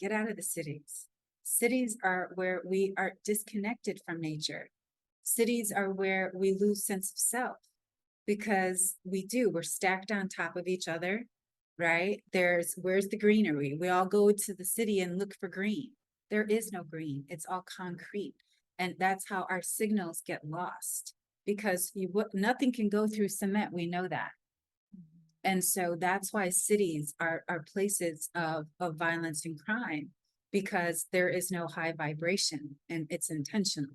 B: get out of the cities. Cities are where we are disconnected from nature. Cities are where we lose sense of self, because we're stacked on top of each other, right? Where's the greenery? We all go to the city and look for green. There is no green. It's all concrete. And that's how our signals get lost, because nothing can go through cement. We know that. And so that's why cities are places of violence and crime, because there is no high vibration and it's intentional.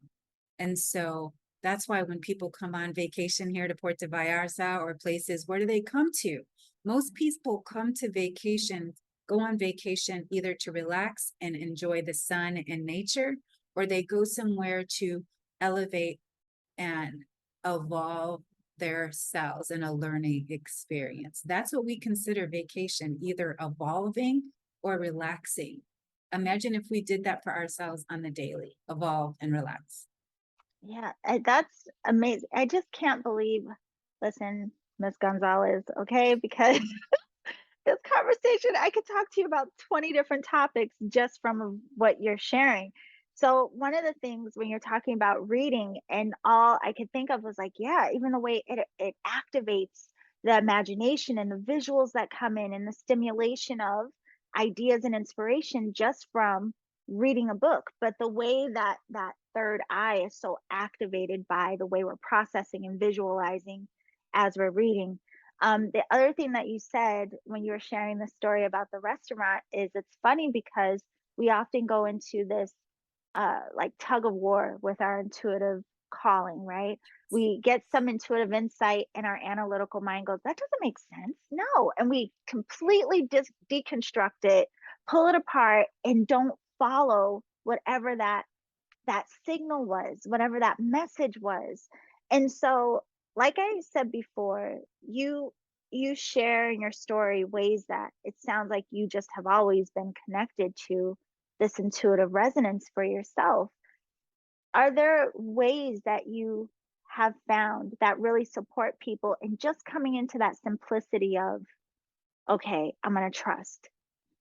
B: And so that's why when people come on vacation here to Puerto Vallarta or places, where do they come to? Most people come to vacation, go on vacation either to relax and enjoy the sun and nature, or they go somewhere to elevate and evolve their selves in a learning experience. That's what we consider vacation, either evolving or relaxing. Imagine if we did that for ourselves on the daily: evolve and relax.
A: Yeah, that's amazing. I just can't believe, listen, Miss Gonzalez, okay? Because this conversation, I could talk to you about 20 different topics just from what you're sharing. So, one of the things when you're talking about reading, and all I could think of was like, yeah, even the way it activates the imagination and the visuals that come in and the stimulation of ideas and inspiration just from reading a book. But the way that that third eye is so activated by the way we're processing and visualizing as we're reading. The other thing that you said when you were sharing the story about the restaurant is it's funny because we often go into this like tug of war with our intuitive calling, right? We get some intuitive insight and our analytical mind goes, that doesn't make sense. No. And we completely deconstruct it, pull it apart, and don't follow whatever that signal was, whatever that message was. And so, like I said before, you you share in your story ways that it sounds like you just have always been connected to this intuitive resonance for yourself. Are there ways that you have found that really support people in just coming into that simplicity of, okay, I'm going to trust?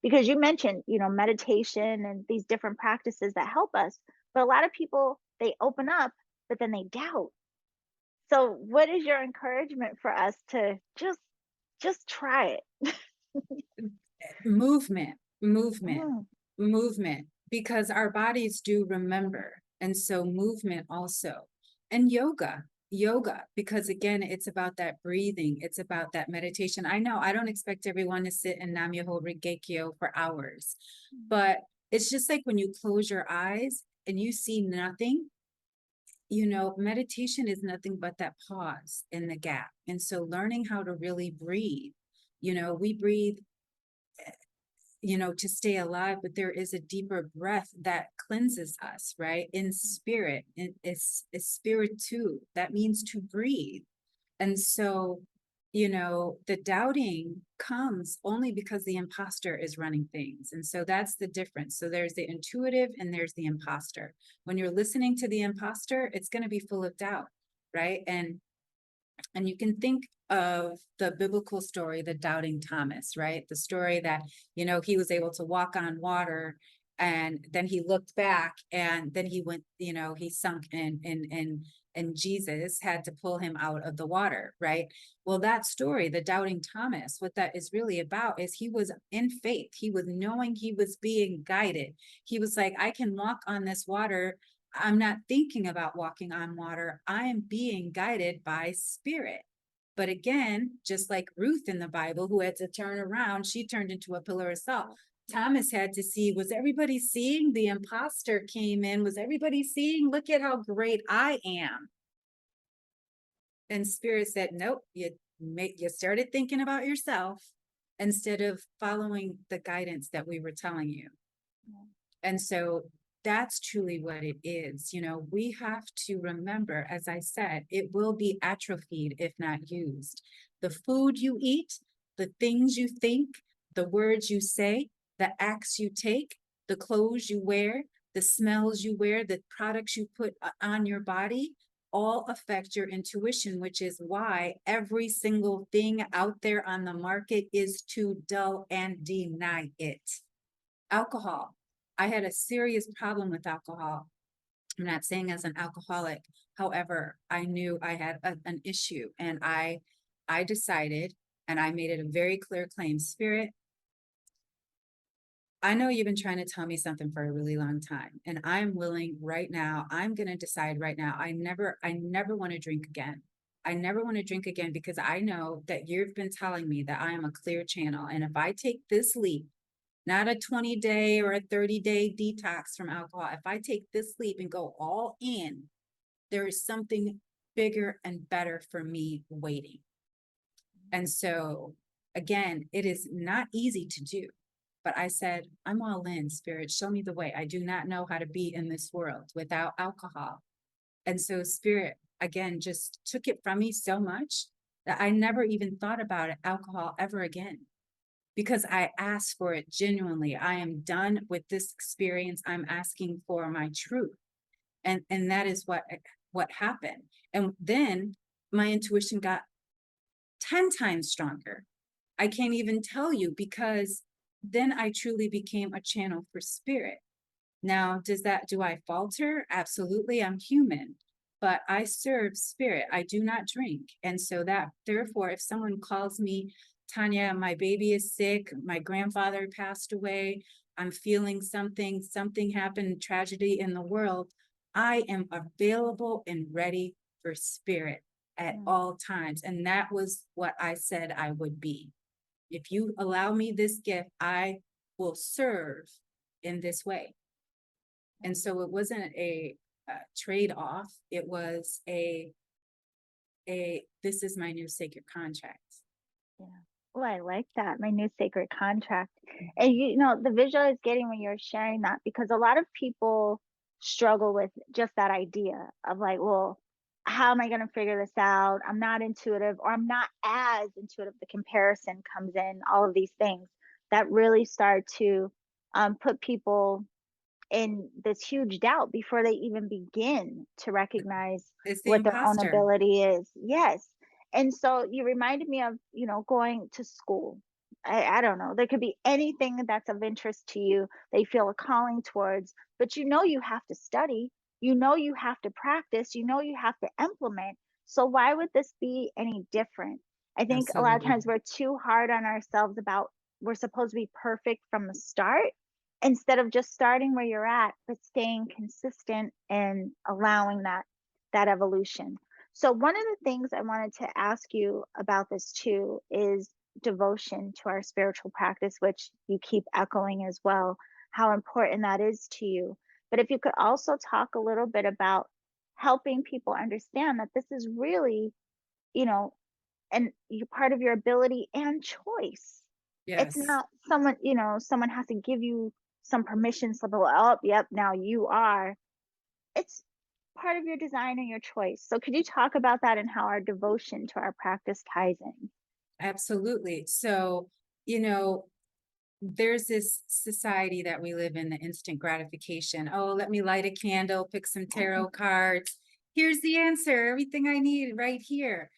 A: Because you mentioned, meditation and these different practices that help us, but a lot of people, they open up, but then they doubt. So what is your encouragement for us to just try it?
B: Movement, movement,
A: Mm,
B: movement, because our bodies do remember. And so movement also. And yoga, because again, it's about that breathing, it's about that meditation. I know I don't expect everyone to sit in Nam Myoho Renge-kyo for hours, but it's just like when you close your eyes and you see nothing, meditation is nothing but that pause in the gap. And so learning how to really breathe, we breathe to stay alive, but there is a deeper breath that cleanses us, right? In spirit, it's spirit too. That means to breathe. And so, the doubting comes only because the imposter is running things. And so that's the difference. So there's the intuitive and there's the imposter. When you're listening to the imposter, it's going to be full of doubt, right? And you can think of the biblical story, the doubting Thomas, right? The story that, he was able to walk on water and then he looked back and then he went, he sunk and Jesus had to pull him out of the water, right? Well, that story, the doubting Thomas, what that is really about is he was in faith. He was knowing he was being guided. He was like, I can walk on this water. I'm not thinking about walking on water. I am being guided by spirit. But again, just like Ruth in the Bible, who had to turn around, she turned into a pillar of salt. Thomas had to see, was everybody seeing? The imposter came in. Was everybody seeing? Look at how great I am. And spirit said, nope, you started thinking about yourself instead of following the guidance that we were telling you. And so that's truly what it is. We have to remember, as I said, it will be atrophied if not used. The food you eat, the things you think, the words you say, the acts you take, the clothes you wear, the smells you wear, the products you put on your body, all affect your intuition, which is why every single thing out there on the market is to dull and deny it. Alcohol. I had a serious problem with alcohol. I'm not saying as an alcoholic. However, I knew I had an issue and I decided and I made it a very clear claim, Spirit, I know you've been trying to tell me something for a really long time and I'm willing right now. I'm going to decide right now. I never want to drink again. I never want to drink again because I know that you've been telling me that I am a clear channel. And if I take this leap, not a 20-day or a 30-day detox from alcohol. If I take this leap and go all in, there is something bigger and better for me waiting. And so, again, it is not easy to do. But I said, I'm all in, Spirit. Show me the way. I do not know how to be in this world without alcohol. And so, Spirit, again, just took it from me so much that I never even thought about alcohol ever again because I asked for it genuinely. I am done with this experience. I'm asking for my truth. And that is what happened. And then my intuition got 10 times stronger. I can't even tell you because then I truly became a channel for spirit. Now, do I falter? Absolutely. I'm human, but I serve spirit. I do not drink. And so therefore, if someone calls me, Tonya, my baby is sick, my grandfather passed away, I'm feeling something happened, tragedy in the world, I am available and ready for spirit at all times. And that was what I said I would be. If you allow me this gift, I will serve in this way. And so it wasn't a trade-off. It was this is my new sacred contract.
A: Yeah. Oh, I like that. My new sacred contract. And the visual is getting when you're sharing that because a lot of people struggle with just that idea of like, well, how am I going to figure this out? I'm not intuitive, or I'm not as intuitive. The comparison comes in, all of these things that really start to put people in this huge doubt before they even begin to recognize
B: It's the
A: what their own
B: imposter.
A: ability is. Yes. And so you reminded me of, going to school. I don't know. There could be anything that's of interest to you, they feel a calling towards, but you have to study, you have to practice, you have to implement. So why would this be any different? I think a lot of
B: Absolutely.
A: times we're too hard on ourselves about we're supposed to be perfect from the start, instead of just starting where you're at, but staying consistent and allowing that evolution. So one of the things I wanted to ask you about this too is devotion to our spiritual practice, which you keep echoing as well, how important that is to you. But if you could also talk a little bit about helping people understand that this is really, you know, and you part of your ability and choice. It's
B: Yes.
A: not someone, someone has to give you some permission slip of, oh, yep, now you are. It's part of your design and your choice. So could you talk about that and how our devotion to our practice ties in?
B: Absolutely. So, you know, there's this society that we live in, the instant gratification. Oh, let me light a candle, pick some tarot cards. Here's the answer, everything I need right here.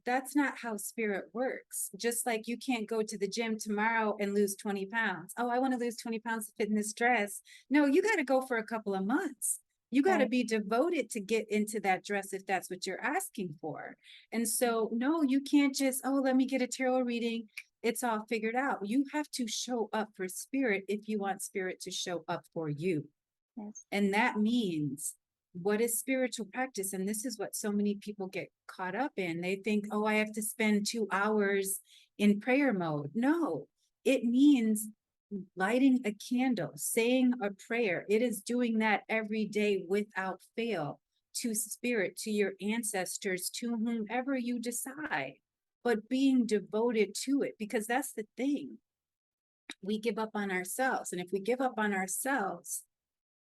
B: That's not how spirit works. Just like you can't go to the gym tomorrow and lose 20 pounds. Oh, I want to lose 20 pounds to fit in this dress. No, you got to go for a couple of months. You got to
A: Right.
B: be devoted to get into that dress if that's what you're asking for. And so, no, you can't just, oh, let me get a tarot reading, it's all figured out. You have to show up for spirit if you want spirit to show up for you.
A: Yes.
B: And that means, what is spiritual practice? And this is what so many people get caught up in. They think, oh, I have to spend 2 hours in prayer mode. No, it means lighting a candle, saying a prayer. It is doing that every day without fail, to spirit, to your ancestors, to whomever you decide, but being devoted to it, because that's the thing. We give up on ourselves. And if we give up on ourselves,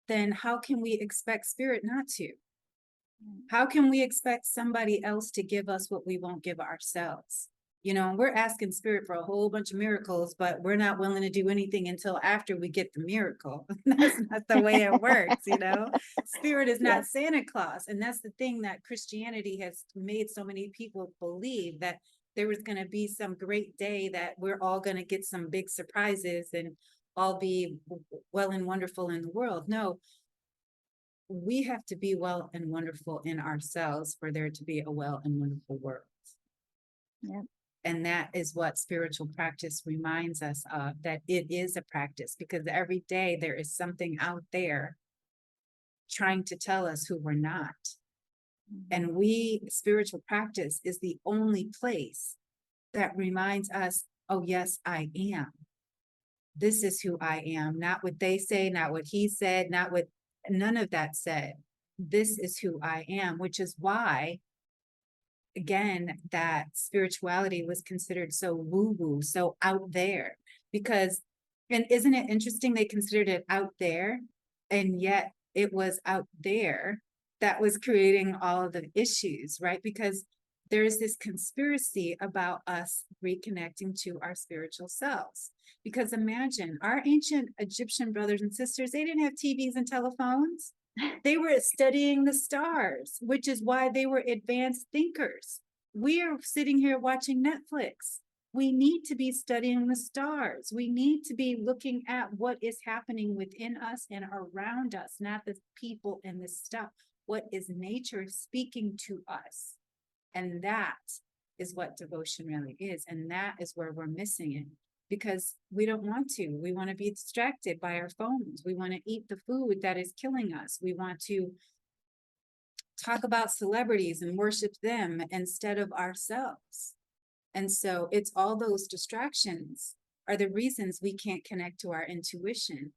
B: then how can we expect spirit not to?
A: Mm.
B: How can we expect somebody else to give us what we won't give ourselves? We're asking spirit for a whole bunch of miracles, but we're not willing to do anything until after we get the miracle. That's not the way it works. Spirit is not
A: Yes.
B: Santa Claus. And that's the thing that Christianity has made so many people believe, that there was going to be some great day that we're all going to get some big surprises and all be well and wonderful in the world. No, we have to be well and wonderful in ourselves for there to be a well and wonderful world.
A: Yep.
B: And that is what spiritual practice reminds us of, that it is a practice, because every day there is something out there trying to tell us who we're not.
A: Mhm.
B: And spiritual practice is the only place that reminds us, oh, yes, I am. This is who I am, not what they say, not what he said, not what none of that said. This is who I am, which is why, again, that spirituality was considered so woo-woo, so out there. Because, and isn't it interesting, they considered it out there, and yet it was out there that was creating all of the issues, right? Because there's this conspiracy about us reconnecting to our spiritual selves. Because imagine, our ancient Egyptian brothers and sisters, they didn't have TVs and telephones. They were studying the stars, which is why they were advanced thinkers. We are sitting here watching Netflix. We need to be studying the stars. We need to be looking at what is happening within us and around us, not the people and the stuff. What is nature speaking to us? And that is what devotion really is. And that is where we're missing it, because we don't want to. We want to be distracted by our phones. We want to eat the food that is killing us. We want to talk about celebrities and worship them instead of ourselves. And so it's all those distractions are the reasons we can't connect to our intuition.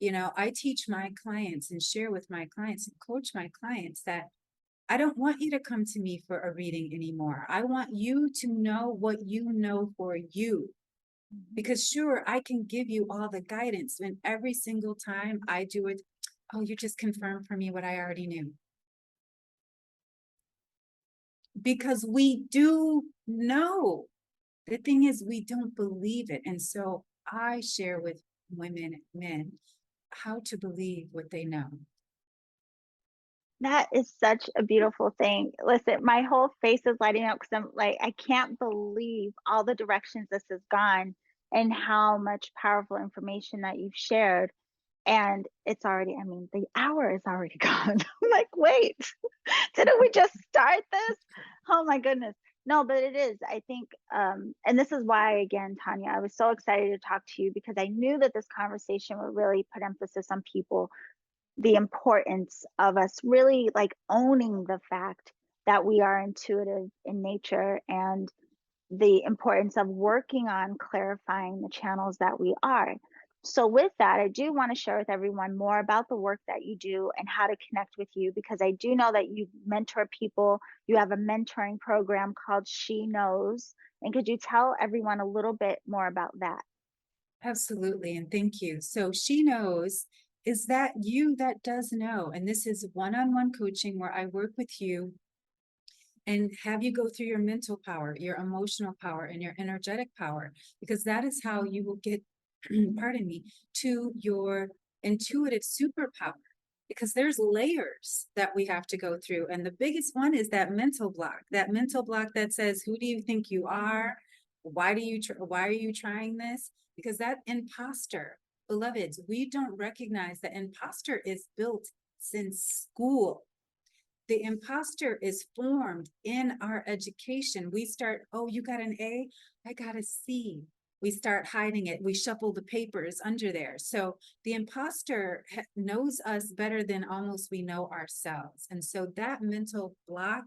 B: I teach my clients and share with my clients and coach my clients that I don't want you to come to me for a reading anymore. I want you to know what you know for you.
A: Mhm.
B: Because sure, I can give you all the guidance, and every single time I do it, oh, you just confirmed for me what I already knew. because we do know. The thing is, we don't believe it. And so I share with women and men how to believe what they know.
A: That is such a beautiful thing. Listen, my whole face is lighting up because I'm like, I can't believe all the directions this has gone and how much powerful information that you've shared. And it's already, I mean, the hour is already gone. I'm like, wait, didn't we just start this? Oh my goodness. No, but it is. I think, and this is why, again, Tonya, I was so excited to talk to you because I knew that this conversation would really put emphasis on people, the importance of us really like owning the fact that we are intuitive in nature and the importance of working on clarifying the channels that we are. So, with that, I do want to share with everyone more about the work that you do and how to connect with you because I do know that you mentor people. You have a mentoring program called She Knows. And could you tell everyone a little bit more about that?
B: Absolutely. And thank you. So she knows is that you that does know. And this is one-on-one coaching where I work with you and have you go through your mental power, your emotional power, and your energetic power, because that is how you will get, pardon me, to your intuitive superpower. Because there's layers that we have to go through. And the biggest one is that mental block that says, who do you think you are? Why are you trying this? Because that imposter, beloveds, we don't recognize that imposter is built since school. The imposter is formed in our education. We start, oh, you got an A, I got a C. We start hiding it. We shuffle the papers under there. So the imposter knows us better than almost we know ourselves. And so that mental block,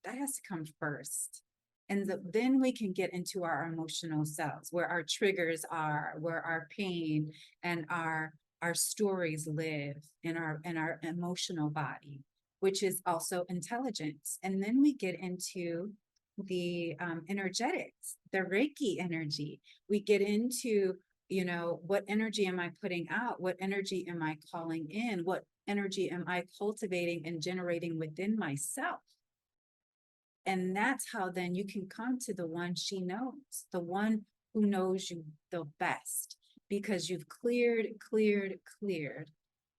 B: that has to come first. And then we can get into our emotional selves, where our triggers are, where our pain and our stories live in our emotional body, which is also intelligence. And then we get into the energetics, the Reiki energy. We get into, what energy am I putting out? What energy am I calling in? What energy am I cultivating and generating within myself? And that's how then you can come to the one she knows, the one who knows you the best, because you've cleared,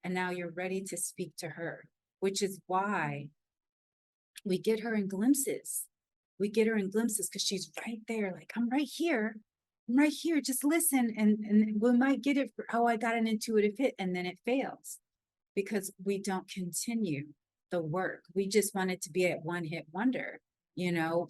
B: and now you're ready to speak to her, which is why we get her in glimpses. We get her in glimpses because she's right there, like, I'm right here. I'm right here. Just listen. And we might get it for, oh, I got an intuitive hit, and then it fails because we don't continue the work. We just want it to be a one hit wonder,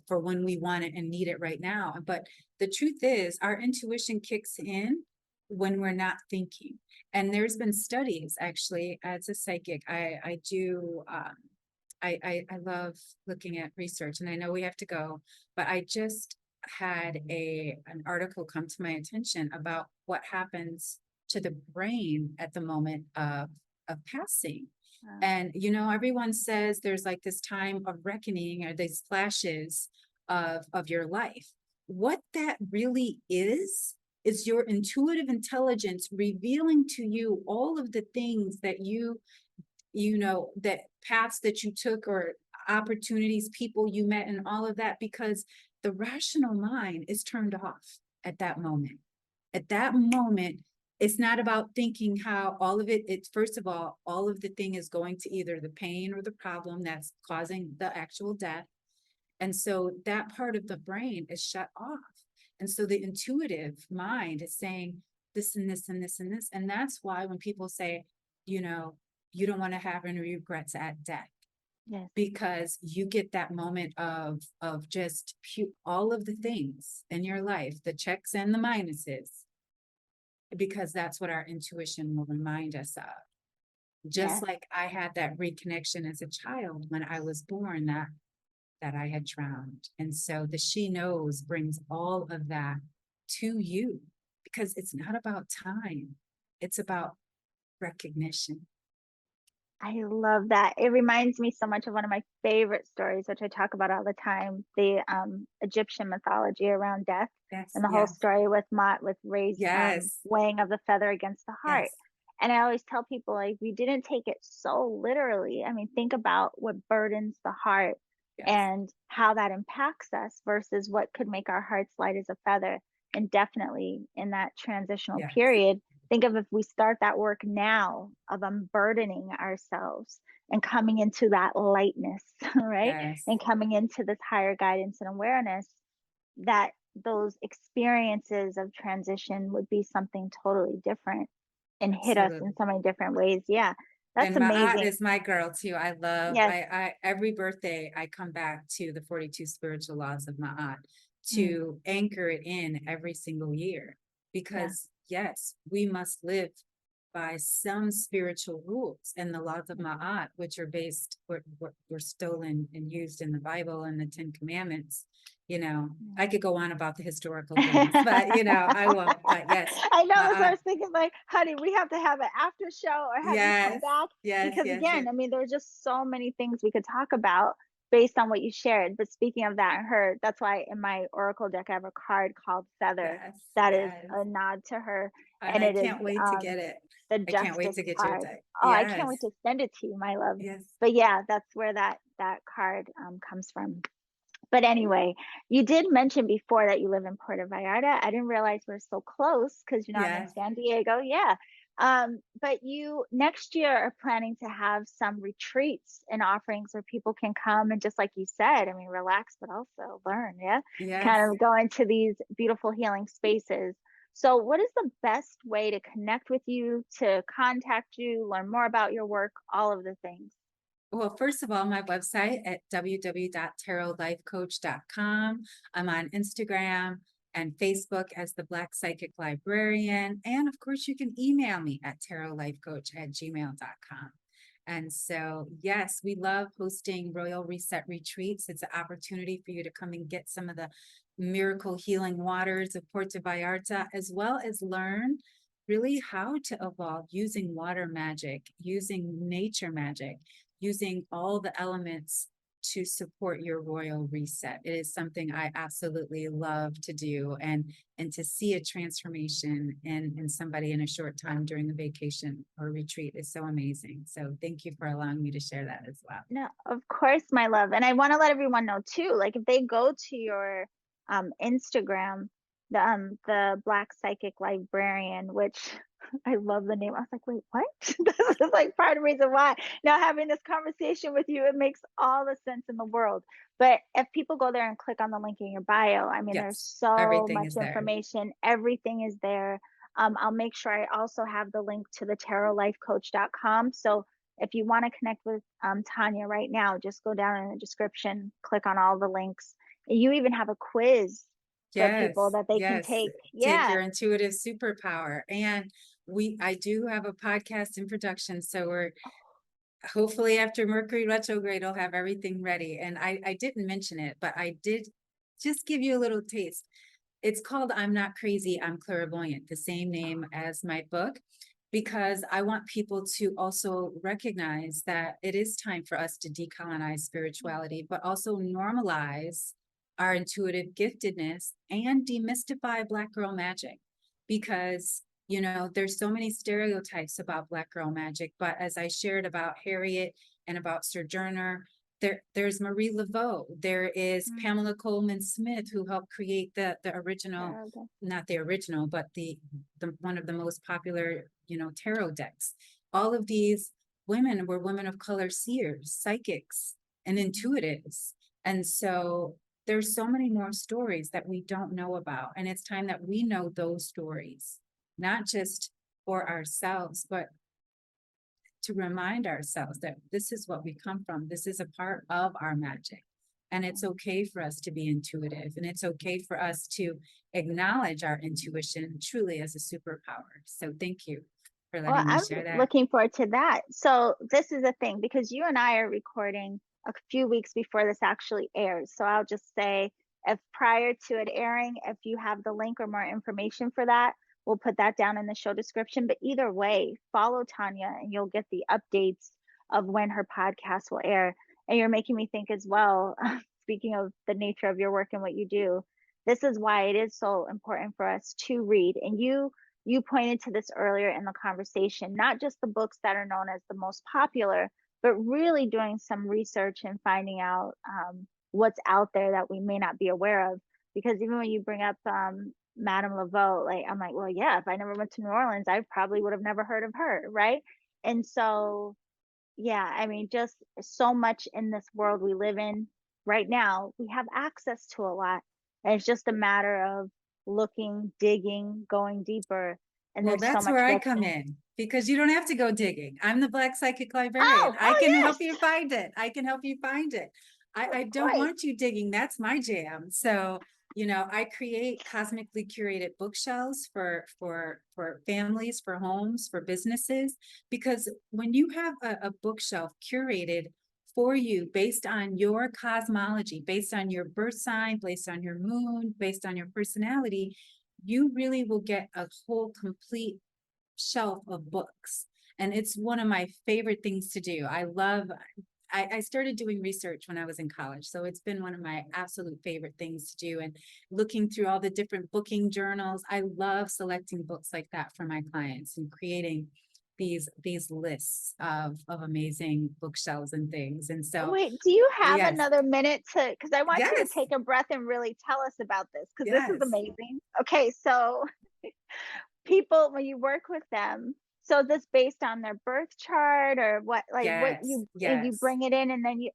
B: for when we want it and need it right now. But the truth is, our intuition kicks in when we're not thinking. And there's been studies, actually, as a psychic, I do, I love looking at research, and I know we have to go, but I just had an article come to my attention about what happens to the brain at the moment of passing. And everyone says there's like this time of reckoning or these flashes of your life. What that really is your intuitive intelligence revealing to you all of the things that that paths that you took or opportunities, people you met, and all of that, because the rational mind is turned off at that moment. At that moment, it's not about thinking how all of it's first of all of the thing is going to either the pain or the problem that's causing the actual death. And so that part of the brain is shut off. And so the intuitive mind is saying this and this and this and this. And that's why when people say, you don't want to have any regrets at death,
A: Yes.
B: because you get that moment of just all of the things in your life, the checks and the minuses, because that's what our intuition will remind us of. Just
A: Yes.
B: like I had that reconnection as a child when I was born, that I had drowned. And so the she knows brings all of that to you, because it's not about time, it's about recognition.
A: I love that. It reminds me so much of one of my favorite stories, which I talk about all the time, the Egyptian mythology around death
B: Yes,
A: and the whole
B: yes,
A: story with Mott with Ray's
B: yes,
A: weighing of the feather against the heart.
B: yes.
A: And I always tell people like we didn't take it so literally. I mean, think about what burdens the heart
B: Yes.
A: and how that impacts us versus what could make our hearts light as a feather. And definitely in that transitional
B: Yes.
A: period, think of if we start that work now of unburdening ourselves and coming into that lightness, right?
B: Yes.
A: And coming into this higher guidance and awareness, that those experiences of transition would be something totally different and hit us in
B: Absolutely.
A: so many different ways. Yeah, that's
B: And Ma'at
A: amazing.
B: is my girl too.
A: Yes.
B: I every birthday I come back to the 42 spiritual laws of Ma'at
A: Mm,
B: to anchor it in every single year.
A: yeah.
B: Because yes, we must live by some spiritual rules and the laws of
A: Yeah.
B: Ma'at, which are based, were stolen and used in the Bible and the Ten Commandments. You know,
A: Yeah.
B: I could go on about the historical things, but I won't. But yes,
A: I know, that's what I
B: Ma'at,
A: was thinking, like, honey, we have to have an after show or have you come
B: yes,
A: back
B: yes,
A: because
B: yes,
A: again,
B: yes,
A: I mean, there's just so many things we could talk about based on what you shared. But speaking of that and her, that's why in my oracle deck I have a card called Feather
B: yes,
A: that is
B: yes.
A: a nod to her,
B: And
A: and
B: I
A: it is
B: can't wait to get it.
A: the
B: I can't wait
A: Justice
B: to get your
A: card.
B: deck.
A: Oh, I can't
B: Yes,
A: wait to send it to you, my love.
B: yes,
A: But yeah, that's where that card comes from. But anyway, you did mention before that you live in Puerto Vallarta. I didn't realize we're so close because, I'm in
B: yes,
A: San Diego. Yeah. But you next year are planning to have some retreats and offerings where people can come and just like you said, I mean, relax, but also learn. Yeah.
B: yes.
A: Kind of go into these beautiful healing spaces. So, what is the best way to connect with you, to contact you, learn more about your work, all of the things?
B: Well, first of all, my website at www.tarotlifecoach.com. I'm on Instagram and Facebook as the Black Psychic Librarian. And of course, you can email me at tarotlifecoach@gmail.com. And so, yes, we love hosting Royal Reset retreats. It's an opportunity for you to come and get some of the miracle healing waters of Puerto Vallarta, as well as learn really how to evolve using water magic, using nature magic, using all the elements to support your royal reset. It is something I absolutely love to do, and to see a transformation in somebody in a short time during a vacation or retreat is so amazing. So thank you for allowing me to share that as well.
A: No, of course, my love. And I want to let everyone know too, like if they go to your Instagram, the Black Psychic Librarian, which I love the name. I was like, wait, what? This is like part of the reason why. Now having this conversation with you, it makes all the sense in the world. But if people go there and click on the link in your bio, I mean, there's
B: Yes,
A: so
B: everything
A: much
B: is there.
A: information. Everything is there. I'll make sure I also have the link to the tarotlifecoach.com. So if you want to connect with Tonya right now, just go down in the description, click on all the links. You even have a quiz for people
B: Yes,
A: that they can
B: yes.
A: take.
B: Take
A: Yeah.
B: your intuitive superpower. And I do have a podcast in production. So we're hopefully after Mercury retrograde, I'll have everything ready. And I didn't mention it, but I did just give you a little taste. It's called I'm Not Crazy, I'm Clairvoyant, the same name as my book, because I want people to also recognize that it is time for us to decolonize spirituality, but also normalize our intuitive giftedness and demystify Black girl magic. Because there's so many stereotypes about Black girl magic, but as I shared about Harriet and about Sojourner, there's Marie Laveau. There is
A: Mm,
B: Pamela Coleman Smith, who helped create the original,
A: terrible.
B: not the original, but the one of the most popular, tarot decks. All of these women were women of color seers, psychics, and
A: Mhm.
B: intuitives. And so there's so many more stories that we don't know about. And it's time that we know those stories, not just for ourselves, but to remind ourselves that this is what we come from. This is a part of our magic. And it's okay for us to be intuitive. And it's okay for us to acknowledge our intuition truly as a superpower. So thank you for
A: Well,
B: letting me
A: I'm
B: share that.
A: looking forward to that. So this is the thing because you and I are recording a few weeks before this actually airs. So I'll just say if prior to it airing, if you have the link or more information for that, we'll put that down in the show description. But either way, follow Tanya and you'll get the updates of when her podcast will air. And you're making me think as well, speaking of the nature of your work and what you do, this is why it is so important for us to read. And you pointed to this earlier in the conversation, not just the books that are known as the most popular, but really doing some research and finding out what's out there that we may not be aware of. Because even when you bring up Madame Laveau, like I'm like, well, yeah, if I never went to New Orleans, I probably would have never heard of her, right? And so, yeah, I mean, just so much in this world we live in right now, we have access to a lot. And it's just a matter of looking, digging, going deeper. And
B: Well,
A: there's so
B: that's
A: much
B: where I
A: book.
B: come in because you don't have to go digging. I'm the Black Psychic Librarian.
A: Oh,
B: I
A: oh
B: can help
A: yes,
B: you find it. I can help you find it.
A: of
B: I don't
A: course.
B: want you digging. That's my jam. So, I create cosmically curated bookshelves for families, for homes, for businesses, because when you have a bookshelf curated for you based on your cosmology, based on your birth sign, based on your moon, based on your personality, you really will get a whole complete shelf of books. And it's one of my favorite things to do. I started doing research when I was in college. So it's been one of my absolute favorite things to do. And looking through all the different booking journals, I love selecting books like that for my clients and creating these lists of amazing bookshelves and things. And so,
A: Wait, do you have
B: yes,
A: another minute to, because I want you to
B: yes,
A: take a breath and really tell us about this, because this is
B: yes,
A: amazing. Okay, so people, when you work with them, so is this based on their birth chart or what, like what
B: yes,
A: you
B: yes.
A: bring it in and then you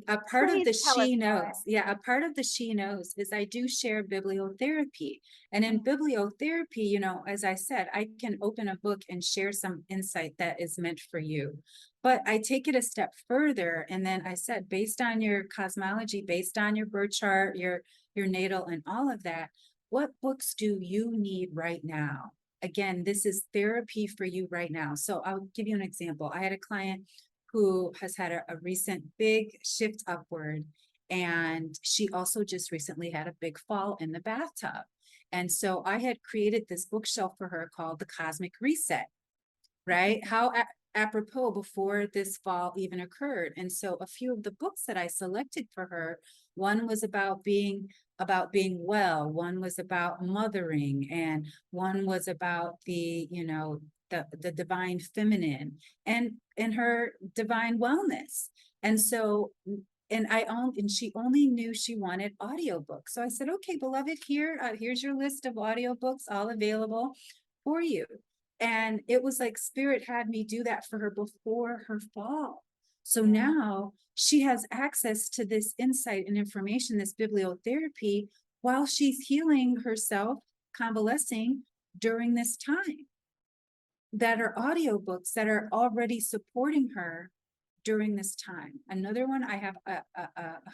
B: A part of
A: please
B: the
A: tell us
B: she
A: more.
B: knows. Yeah, a part of the she knows is I do share bibliotherapy. And in
A: Mm,
B: bibliotherapy, as I said, I can open a book and share some insight that is meant for you. But I take it a step further. And then I said, based on your cosmology, based on your birth chart, your natal and all of that, what books do you need right now? Again, this is therapy for you right now. So I'll give you an example. I had a client who has had a recent big shift upward. And she also just recently had a big fall in the bathtub. And so I had created this bookshelf for her called The Cosmic Reset, right? How apropos before this fall even occurred. And so a few of the books that I selected for her, one was about being well, one was about mothering, and one was about the divine feminine and her divine wellness. And so and she only knew she wanted audiobooks. So I said, okay, beloved, here's your list of audiobooks all available for you. And it was like spirit had me do that for her before her fall. So
A: yeah.
B: now she has access to this insight and information, this bibliotherapy, while she's healing herself, convalescing during this time, that are audiobooks that are already supporting her during this time. Another one, I have a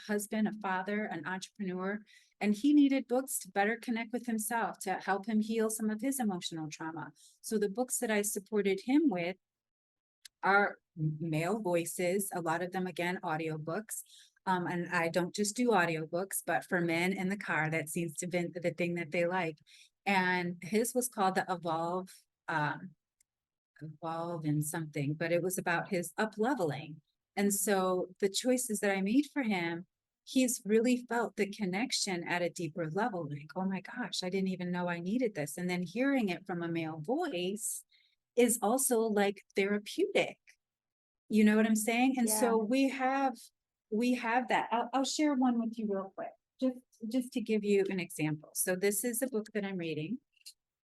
B: husband, a father, an entrepreneur, and he needed books to better connect with himself, to help him heal some of his emotional trauma. So the books that I supported him with are male voices, a lot of them, again, audiobooks. And I don't just do audiobooks, but for men in the car, that seems to be the thing that they like. And his was called the um, Evolve in something, but it was about his up leveling. And so the choices that I made for him, he's really felt the connection at a deeper level. Like, oh my gosh, I didn't even know I needed this. And then hearing it from a male voice is also like therapeutic. You know what I'm saying? And
A: Yeah.
B: so we have that. I'll share one with you real quick, just to give you an example. So this is a book that I'm reading.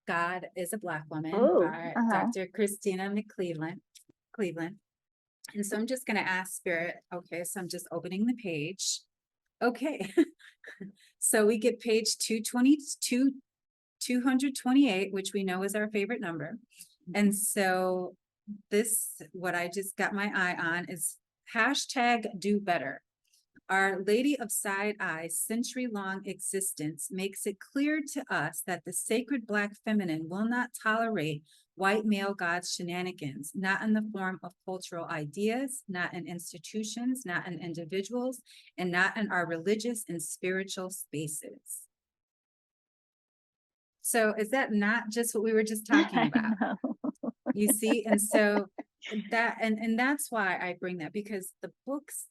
B: God is a Black Woman
A: Oh,
B: by
A: uh-huh.
B: Dr. Christina McCleveland. Cleveland. And so I'm just going to ask Spirit. Okay, so I'm just opening the page. Okay. So we get page 222, 228, which we know is our favorite number. And so what I just got my eye on is hashtag do better. Our Lady of Side Eye's century-long existence makes it clear to us that the sacred Black feminine will not tolerate white male gods' shenanigans, not in the form of cultural ideas, not in institutions, not in individuals, and not in our religious and spiritual spaces. So is that not just what we were just talking
A: I
B: about?
A: know.
B: You see? And so that's why I bring that, because the books,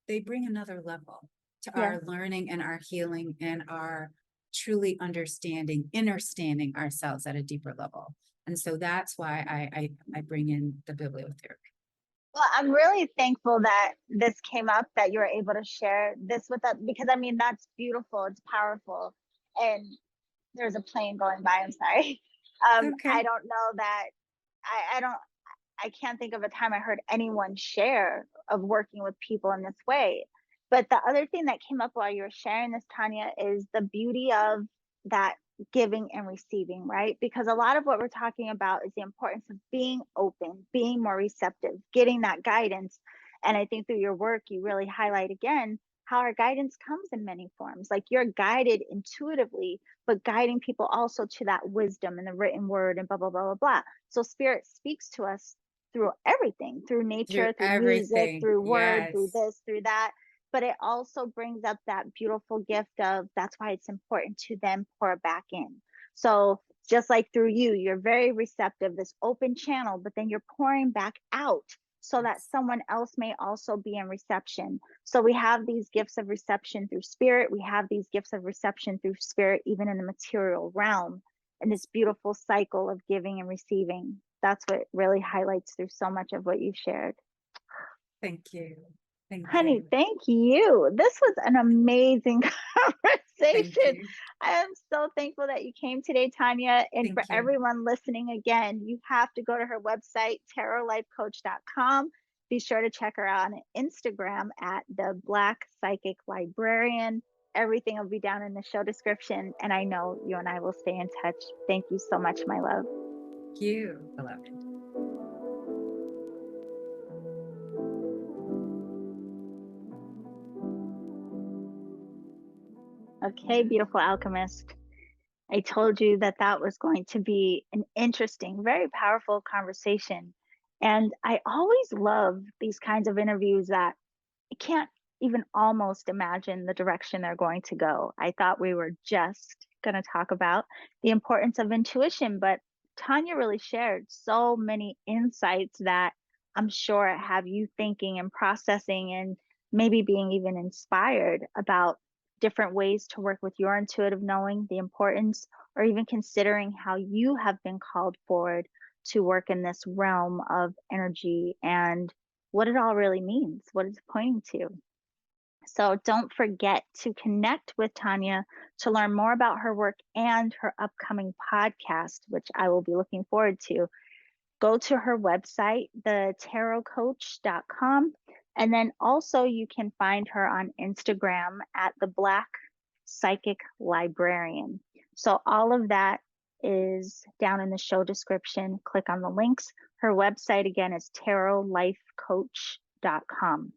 B: they bring another level to
A: Yeah.
B: our learning and our healing and our truly understanding ourselves at a deeper level. And so that's why I bring in the bibliotherapy.
A: Well, I'm really thankful that this came up, that you were able to share this with us, because I mean, that's beautiful. It's powerful. And there's a plane going by. I'm sorry. I
B: Okay.
A: don't know that I don't I can't think of a time I heard anyone share of working with people in this way. But the other thing that came up while you were sharing this, Tanya, is the beauty of that giving and receiving, right? Because a lot of what we're talking about is the importance of being open, being more receptive, getting that guidance. And I think through your work, you really highlight again how our guidance comes in many forms. Like you're guided intuitively, but guiding people also to that wisdom and the written word and blah, blah, blah, blah, blah. So spirit speaks to us through everything, through
B: Through
A: nature, through music,
B: everything.
A: through word, through
B: Yes.
A: this, through that. But it also brings up that beautiful gift of that's why it's important to then pour back in. So just like through you, you're very receptive, this open channel, but then you're pouring back out so that
B: Yes.
A: someone else may also be in reception. So we have these gifts of reception through spirit. We have these gifts of reception through spirit, even in the material realm, and this beautiful cycle of giving and receiving. That's what really highlights through so much of what you shared.
B: Thank you. Thank
A: Honey,
B: you.
A: thank you. This was an amazing
B: Thank
A: conversation.
B: you.
A: I am so thankful that you came today, Tanya. And for
B: Thank you.
A: everyone listening again, you have to go to her website, tarotlifecoach.com. Be sure to check her out on Instagram at the Black Psychic Librarian. Everything will be down in the show description. And I know you and I will stay in touch. Thank you so much, my love.
B: Thank you, beloved.
A: Okay, beautiful alchemist. I told you that that was going to be an interesting, very powerful conversation. And I always love these kinds of interviews that I can't even almost imagine the direction they're going to go. I thought we were just going to talk about the importance of intuition, but Tanya really shared so many insights that I'm sure have you thinking and processing and maybe being even inspired about different ways to work with your intuitive knowing, the importance, or even considering how you have been called forward to work in this realm of energy and what it all really means, what it's pointing to. So don't forget to connect with Tanya to learn more about her work and her upcoming podcast, which I will be looking forward to. Go to her website, thetarotcoach.com. And then also you can find her on Instagram at the Black Psychic Librarian. So all of that is down in the show description. Click on the links. Her website again is tarotlifecoach.com.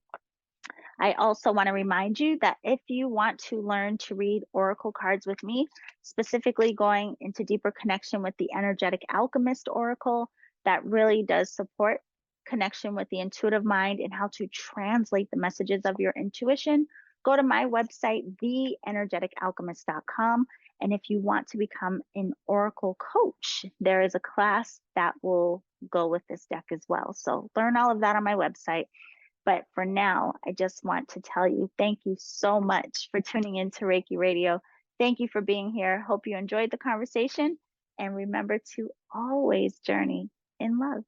A: I also want to remind you that if you want to learn to read oracle cards with me, specifically going into deeper connection with the energetic alchemist oracle, that really does support connection with the intuitive mind and how to translate the messages of your intuition, go to my website, theenergeticalchemist.com. And if you want to become an oracle coach, there is a class that will go with this deck as well. So learn all of that on my website. But for now, I just want to tell you thank you so much for tuning in to Reiki Radio. Thank you for being here. Hope you enjoyed the conversation. And remember to always journey in love.